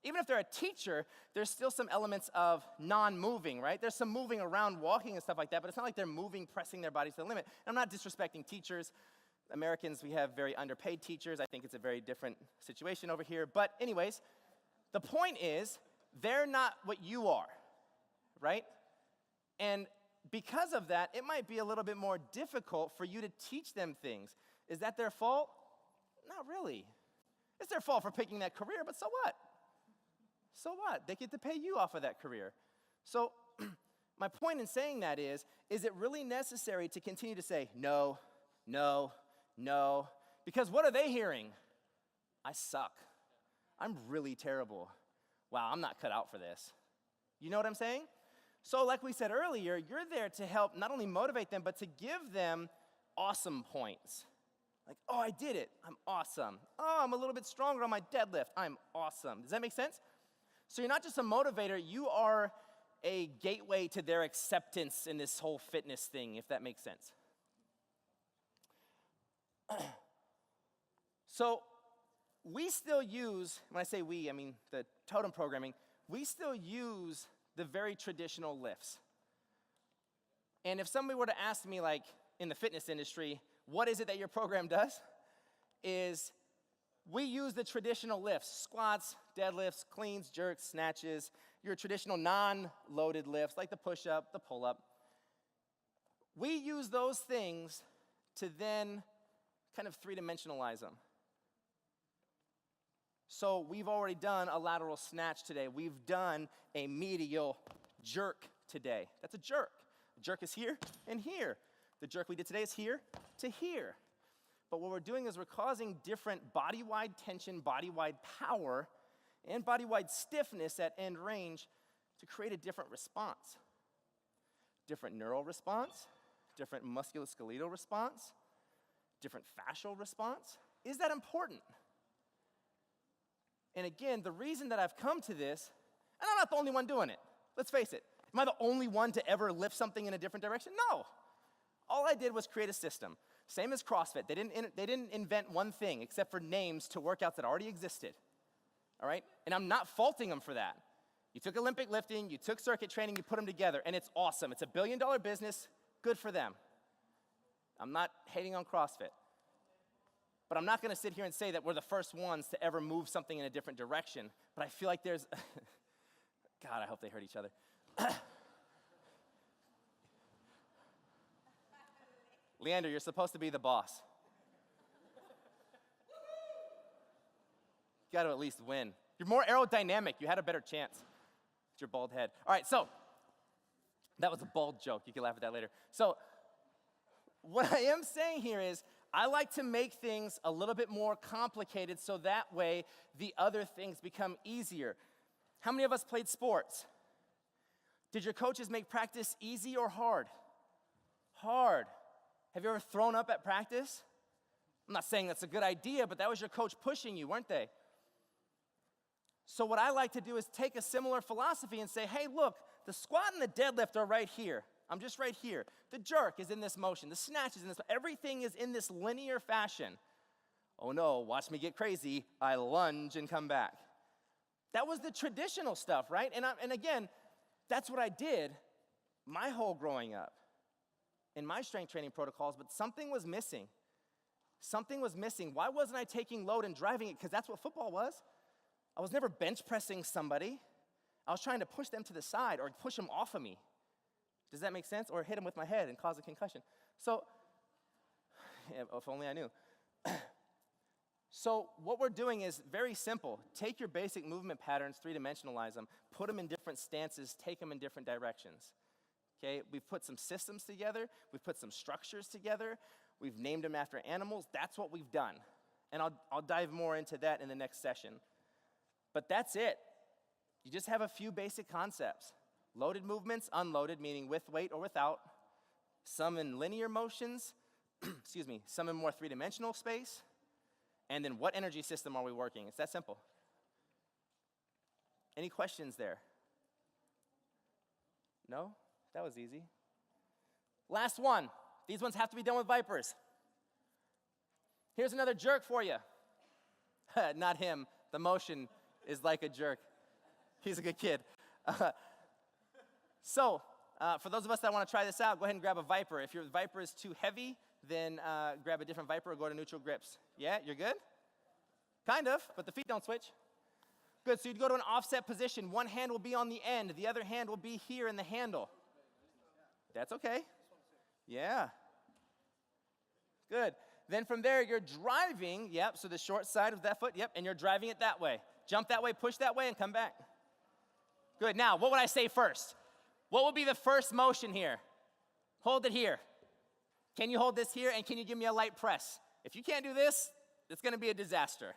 Even if they're a teacher, there's still some elements of non-moving, right? There's some moving around, walking and stuff like that, but it's not like they're moving, pressing their bodies to the limit. And I'm not disrespecting teachers. Americans, we have very underpaid teachers. I think it's a very different situation over here. But anyways, the point is, they're not what you are, right? And because of that, it might be a little bit more difficult for you to teach them things. Is that their fault? Not really. It's their fault for picking that career, but so what? So what? They get to pay you off of that career. So my point in saying that is it really necessary to continue to say, no, no, no? Because what are they hearing? I suck. I'm really terrible. Wow, I'm not cut out for this. You know what I'm saying? So like we said earlier, you're there to help not only motivate them, but to give them awesome points. Like, oh, I did it. I'm awesome. Oh, I'm a little bit stronger on my deadlift. I'm awesome. Does that make sense? So you're not just a motivator, you are a gateway to their acceptance in this whole fitness thing, if that makes sense. So we still use, when I say we, I mean the totem programming, we still use the very traditional lifts. And if somebody were to ask me, like, in the fitness industry, what is it that your program does? Is we use the traditional lifts, squats, deadlifts, cleans, jerks, snatches, your traditional non-loaded lifts, like the push-up, the pull-up. We use those things to then kind of three-dimensionalize them. So we've already done a lateral snatch today. We've done a medial jerk today. That's a jerk. A jerk is here and here. The jerk we did today is here to here. But what we're doing is we're causing different body-wide tension, body-wide power, and body-wide stiffness at end range to create a different response. Different neural response, different musculoskeletal response, different fascial response. Is that important? And again, the reason that I've come to this, and I'm not the only one doing it. Let's face it. Am I the only one to ever lift something in a different direction? No. All I did was create a system. Same as CrossFit. They didn't invent one thing except for names to workouts that already existed. All right? And I'm not faulting them for that. You took Olympic lifting, you took circuit training, you put them together, and it's awesome. It's $1 billion business. Good for them. I'm not hating on CrossFit. But I'm not going to sit here and say that we're the first ones to ever move something in a different direction. But I feel like there's, God, I hope they hurt each other. Leander, you're supposed to be the boss. You got to at least win. You're more aerodynamic. You had a better chance. It's your bald head. All right, so that was a bald joke. You can laugh at that later. So what I am saying here is I like to make things a little bit more complicated so that way the other things become easier. How many of us played sports? Did your coaches make practice easy or hard? Hard. Have you ever thrown up at practice? I'm not saying that's a good idea, but that was your coach pushing you, weren't they? So what I like to do is take a similar philosophy and say, hey, look, the squat and the deadlift are right here. I'm just right here. The jerk is in this motion. The snatch is in this. Everything is in this linear fashion. Oh no, watch me get crazy. I lunge and come back. That was the traditional stuff, right? And again, that's what I did my whole growing up in my strength training protocols, but something was missing. Something was missing. Why wasn't I taking load and driving it? Because that's what football was. I was never bench pressing somebody. I was trying to push them to the side or push them off of me. Does that make sense? Or hit him with my head and cause a concussion. So, yeah, if only I knew. So what we're doing is very simple. Take your basic movement patterns, three-dimensionalize them, put them in different stances, take them in different directions. Okay, we've put some systems together, we've put some structures together, we've named them after animals. That's what we've done. And I'll dive more into that in the next session. But that's it. You just have a few basic concepts. Loaded movements, unloaded, meaning with weight or without. Some in linear motions, excuse me, some in more three-dimensional space. And then what energy system are we working? It's that simple. Any questions there? No? That was easy. Last one. These ones have to be done with vipers. Here's another jerk for you. Not him. The motion is like a jerk. He's a good kid. So, for those of us that want to try this out, go ahead and grab a Viper. If your Viper is too heavy, then grab a different Viper or go to neutral grips. Yeah, you're good? Kind of, but the feet don't switch. Good, so you'd go to an offset position. One hand will be on the end. The other hand will be here in the handle. That's okay. Yeah. Good. Then from there, you're driving. Yep, so the short side of that foot, yep, and you're driving it that way. Jump that way, push that way, and come back. Good. Now, what would I say first? What would be the first motion here? Hold it here. Can you hold this here, and can you give me a light press? If you can't do this, it's going to be a disaster.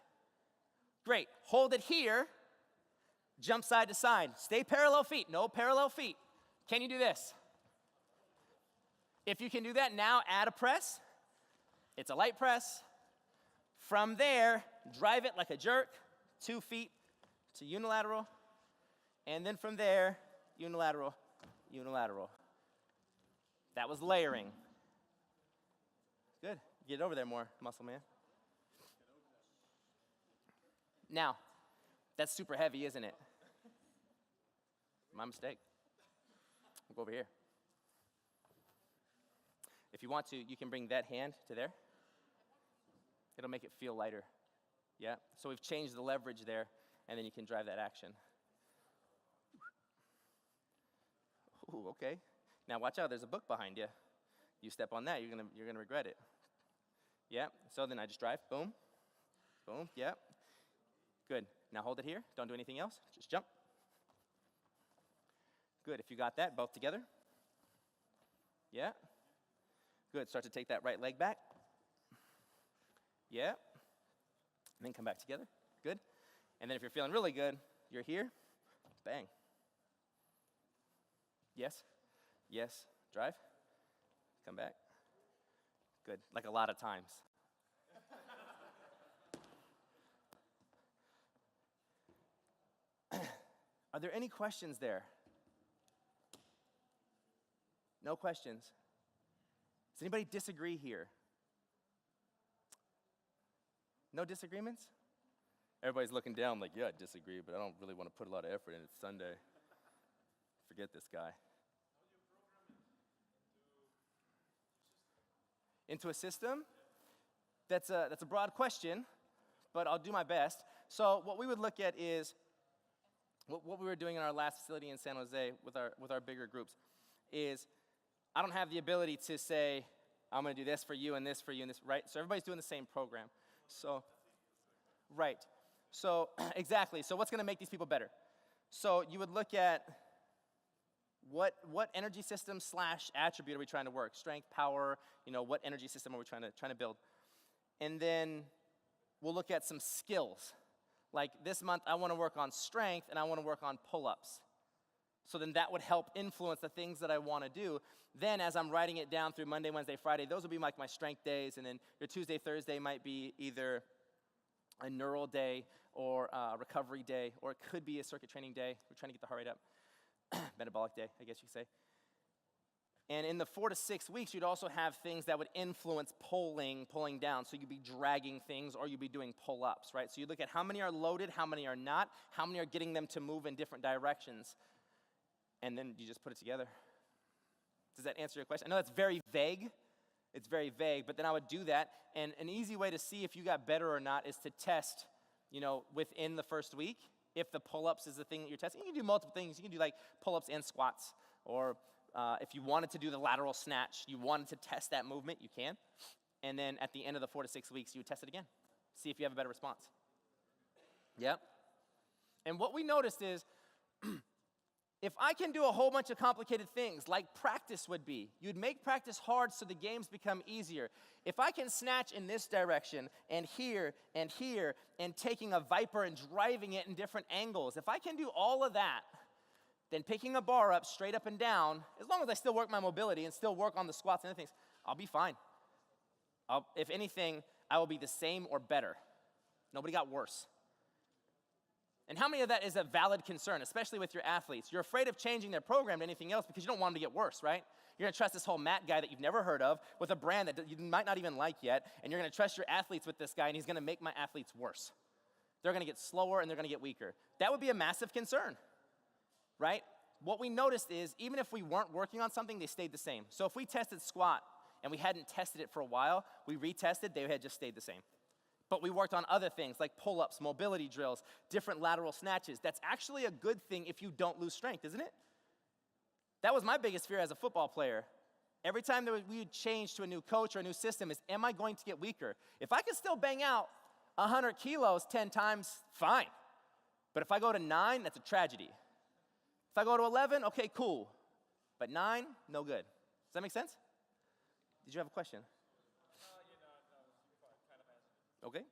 Great. Hold it here. Jump side to side. Stay parallel feet. No parallel feet. Can you do this? If you can do that, now add a press. It's a light press. From there, drive it like a jerk, 2 feet to unilateral, and then from there, unilateral, unilateral. That was layering. Good. Get over there more, muscle man. Now, that's super heavy, isn't it? My mistake. We'll go over here. If you want to, you can bring that hand to there. It'll make it feel lighter. Yeah? So we've changed the leverage there, and then you can drive that action. Ooh, okay. Now watch out, there's a book behind you. You step on that, you're gonna regret it. Yeah, so then I just drive, boom, boom, yeah. Good, now hold it here, don't do anything else, just jump. Good, if you got that, both together. Yeah. Good, start to take that right leg back. Yeah. And then come back together, good. And then if you're feeling really good, you're here, bang. Yes, yes, drive, come back. Good, like a lot of times. Are there any questions there? No questions? Does anybody disagree here? No disagreements? Everybody's looking down like, yeah, I disagree, but I don't really want to put a lot of effort in. It's Sunday. Forget this guy. Into a system? That's a broad question, but I'll do my best. So what we would look at is what we were doing in our last facility in San Jose with our bigger groups is I don't have the ability to say, I'm going to do this for you and this for you and this, right? So everybody's doing the same program. So, right. So, exactly. So what's going to make these people better? So you would look at what energy system / attribute are we trying to work? Strength, power, what energy system are we trying to build? And then we'll look at some skills. Like this month, I want to work on strength and I want to work on pull-ups. So then that would help influence the things that I want to do. Then as I'm writing it down through Monday, Wednesday, Friday, those will be like my strength days. And then your Tuesday, Thursday might be either a neural day or a recovery day, or it could be a circuit training day. We're trying to get the heart rate up. Metabolic day, I guess you could say. And in the 4 to 6 weeks, you'd also have things that would influence pulling down. So you'd be dragging things or you'd be doing pull-ups, right? So you look at how many are loaded, how many are not, how many are getting them to move in different directions. And then you just put it together. Does that answer your question? I know that's very vague. It's very vague, but then I would do that. And an easy way to see if you got better or not is to test, within the first week. If the pull-ups is the thing that you're testing, you can do multiple things. You can do like pull-ups and squats. Or if you wanted to do the lateral snatch, you wanted to test that movement, you can. And then at the end of the 4 to 6 weeks, you would test it again. See if you have a better response. Yep. And what we noticed is, if I can do a whole bunch of complicated things like practice would be, you'd make practice hard so the games become easier. If I can snatch in this direction and here and taking a viper and driving it in different angles, if I can do all of that, then picking a bar up straight up and down, as long as I still work my mobility and still work on the squats and other things, I'll be fine. If anything, I will be the same or better. Nobody got worse. And how many of that is a valid concern, especially with your athletes? You're afraid of changing their program to anything else because you don't want them to get worse, right? You're going to trust this whole Matt guy that you've never heard of with a brand that you might not even like yet, and you're going to trust your athletes with this guy, and he's going to make my athletes worse. They're going to get slower, and they're going to get weaker. That would be a massive concern, right? What we noticed is even if we weren't working on something, they stayed the same. So if we tested squat and we hadn't tested it for a while, we retested, they had just stayed the same. But we worked on other things like pull-ups, mobility drills, different lateral snatches. That's actually a good thing if you don't lose strength, isn't it? That was my biggest fear as a football player. Every time we would change to a new coach or a new system is, am I going to get weaker? If I can still bang out 100 kilos 10 times, fine. But if I go to 9, that's a tragedy. If I go to 11, okay, cool. But 9, no good. Does that make sense? Did you have a question? Okay. Can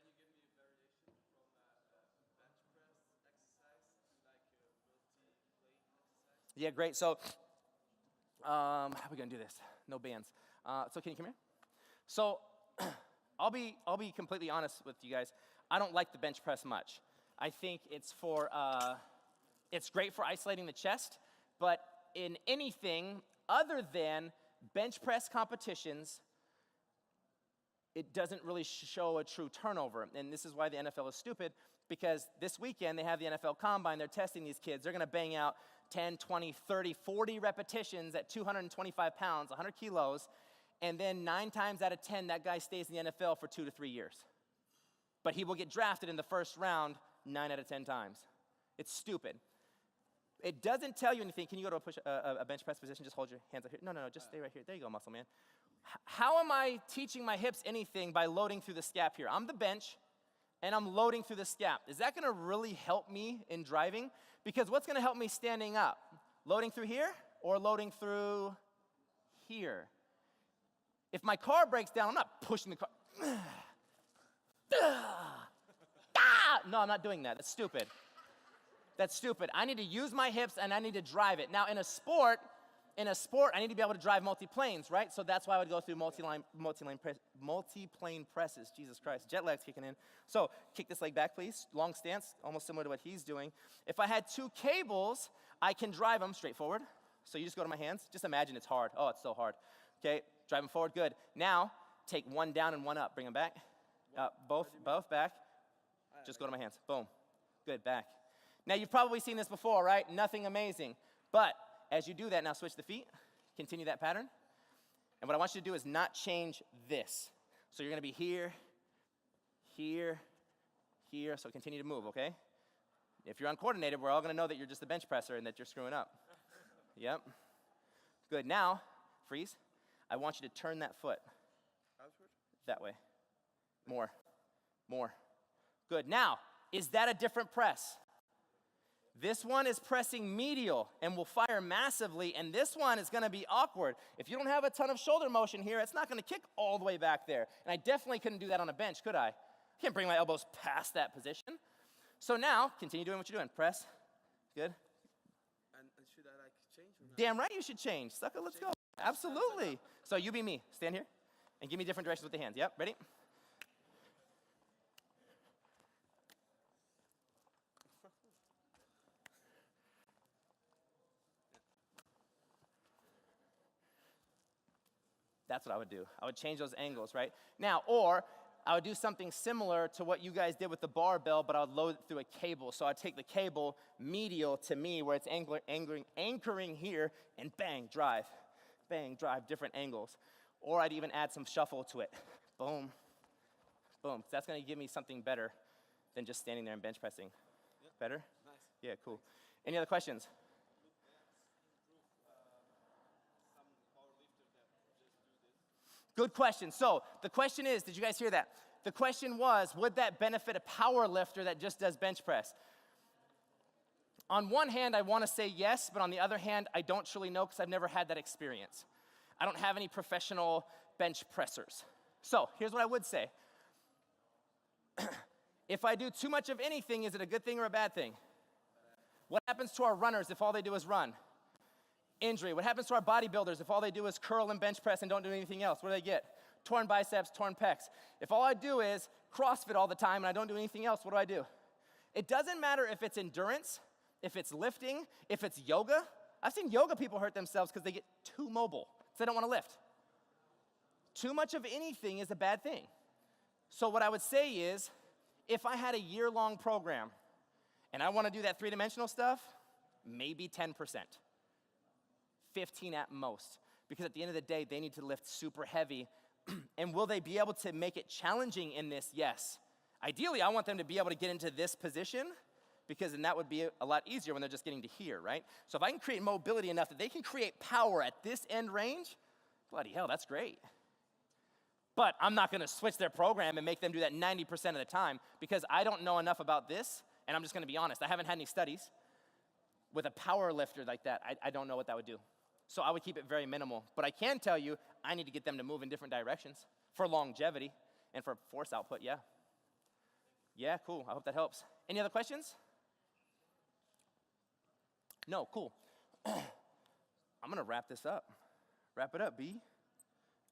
you give me a variation from bench press exercise to like a multi-plate exercise? Yeah, great. So, how are we going to do this? No bands. So can you come here? So, I'll be completely honest with you guys. I don't like the bench press much. I think it's great for isolating the chest, but in anything other than bench press competitions, it doesn't really show a true turnover. And this is why the NFL is stupid, because this weekend they have the NFL Combine. They're testing these kids. They're going to bang out 10, 20, 30, 40 repetitions at 225 pounds, 100 kilos, and then 9 times out of 10, that guy stays in the NFL for 2 to 3 years. But he will get drafted in the first round 9 out of 10 times. It's stupid. It doesn't tell you anything. Can you go to a bench press position? Just hold your hands up here. No, just stay right here. There you go, muscle man. How am I teaching my hips anything by loading through the scap here? I'm the bench, and I'm loading through the scap. Is that going to really help me in driving? Because what's going to help me standing up? Loading through here or loading through here? If my car breaks down, I'm not pushing the car. No, I'm not doing that. That's stupid. That's stupid. I need to use my hips, and I need to drive it. Now, in a sport, I need to be able to drive multi-planes, right? So that's why I would go through multi-plane presses. Jesus Christ, jet lag's kicking in. So kick this leg back, please. Long stance, almost similar to what he's doing. If I had 2 cables, I can drive them straight forward. So you just go to my hands. Just imagine it's hard. Oh, it's so hard. Okay, drive them forward, good. Now, take one down and one up. Bring them back. Both back. Just go to my hands. Boom. Good, back. Now, you've probably seen this before, right? Nothing amazing. But as you do that, now switch the feet. Continue that pattern. And what I want you to do is not change this. So you're going to be here, here, here. So continue to move, okay? If you're uncoordinated, we're all going to know that you're just a bench presser and that you're screwing up. Yep. Good. Now, freeze. I want you to turn that foot. Outward? That way. More. Good. Now, is that a different press? This one is pressing medial and will fire massively, and this one is going to be awkward. If you don't have a ton of shoulder motion here, it's not going to kick all the way back there. And I definitely couldn't do that on a bench, could I? I can't bring my elbows past that position. So now, continue doing what you're doing. Press. Good. And should I change or not? Damn right you should change. Sucker, let's go. Absolutely. So you be me. Stand here and give me different directions with the hands. Yep, ready? That's what I would do. I would change those angles, right? Now, or I would do something similar to what you guys did with the barbell, but I would load it through a cable. So I'd take the cable medial to me where it's anchoring here, and bang, drive, different angles. Or I'd even add some shuffle to it. Boom, boom. That's going to give me something better than just standing there and bench pressing. Yep. Better? Nice. Yeah, cool. Any other questions? Good question. So the question is, did you guys hear that? The question was, would that benefit a power lifter that just does bench press? On one hand, I want to say yes, but on the other hand, I don't truly know because I've never had that experience. I don't have any professional bench pressers. So here's what I would say. If I do too much of anything, is it a good thing or a bad thing? What happens to our runners if all they do is run? Injury. What happens to our bodybuilders if all they do is curl and bench press and don't do anything else? What do they get? Torn biceps, torn pecs. If all I do is CrossFit all the time and I don't do anything else, what do I do? It doesn't matter if it's endurance, if it's lifting, if it's yoga. I've seen yoga people hurt themselves because they get too mobile, because they don't want to lift. Too much of anything is a bad thing. So what I would say is, if I had a year-long program and I want to do that three-dimensional stuff, maybe 10%. 15 at most, because at the end of the day, they need to lift super heavy. And will they be able to make it challenging in this? Yes. Ideally, I want them to be able to get into this position, because then that would be a lot easier when they're just getting to here, right? So if I can create mobility enough that they can create power at this end range, bloody hell, that's great. But I'm not going to switch their program and make them do that 90% of the time, because I don't know enough about this, and I'm just going to be honest. I haven't had any studies with a power lifter like that. I don't know what that would do. So I would keep it very minimal. But I can tell you, I need to get them to move in different directions for longevity and for force output, yeah. Yeah, cool. I hope that helps. Any other questions? No, cool. I'm going to wrap this up. Wrap it up, B.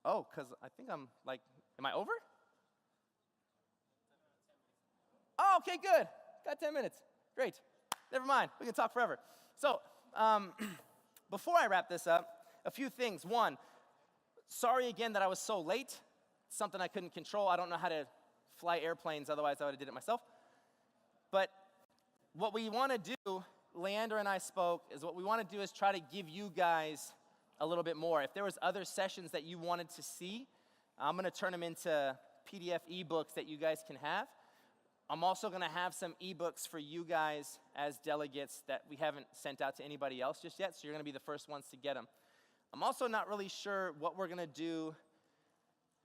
Oh, because I think I'm like, am I over? Oh, okay, good. Got 10 minutes. Great. Never mind. We can talk forever. So, before I wrap this up, a few things. One, sorry again that I was so late. It's something I couldn't control. I don't know how to fly airplanes, otherwise I would have did it myself. But what we want to do, Leander and I spoke, is what we want to do is try to give you guys a little bit more. If there was other sessions that you wanted to see, I'm going to turn them into PDF ebooks that you guys can have. I'm also going to have some ebooks for you guys as delegates that we haven't sent out to anybody else just yet, so you're going to be the first ones to get them. I'm also not really sure what we're going to do.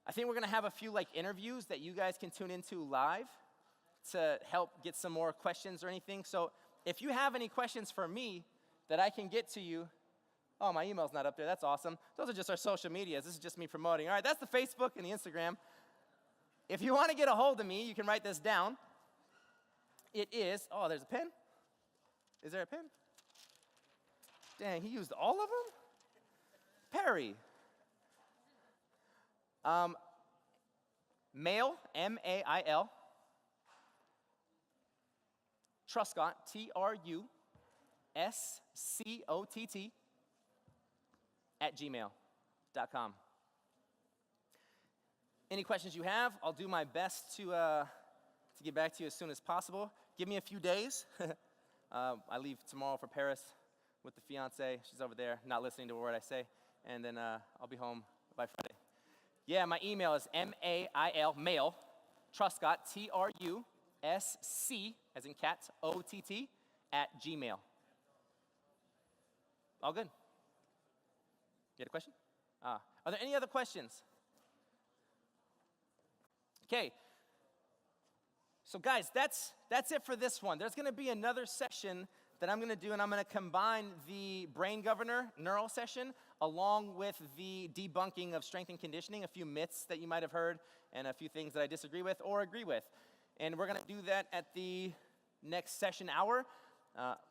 I think we're going to have a few interviews that you guys can tune into live to help get some more questions or anything. So if you have any questions for me that I can get to you, oh, my email's not up there. That's awesome. Those are just our social medias. This is just me promoting. All right, that's the Facebook and the Instagram. If you want to get a hold of me, you can write this down. It is, oh, there's a pen. Is there a pen? Dang, he used all of them? Perry. Mail, M-A-I-L. Truscott, T-R-U-S-C-O-T-T, @gmail.com. Any questions you have, I'll do my best to get back to you as soon as possible. Give me a few days. I leave tomorrow for Paris with the fiance. She's over there, not listening to a word I say. And then I'll be home by Friday. Yeah, my email is M-A-I-L, mail, Truscott, T-R-U-S-C, as in cat, O-T-T, @gmail. All good? You had a question? Are there any other questions? Okay. So guys, that's it for this one. There's going to be another session that I'm going to do, and I'm going to combine the brain governor neural session along with the debunking of strength and conditioning, a few myths that you might have heard, and a few things that I disagree with or agree with. And we're going to do that at the next session hour.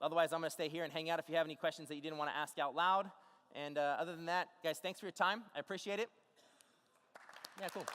Otherwise, I'm going to stay here and hang out if you have any questions that you didn't want to ask out loud. And other than that, guys, thanks for your time. I appreciate it. Yeah, cool.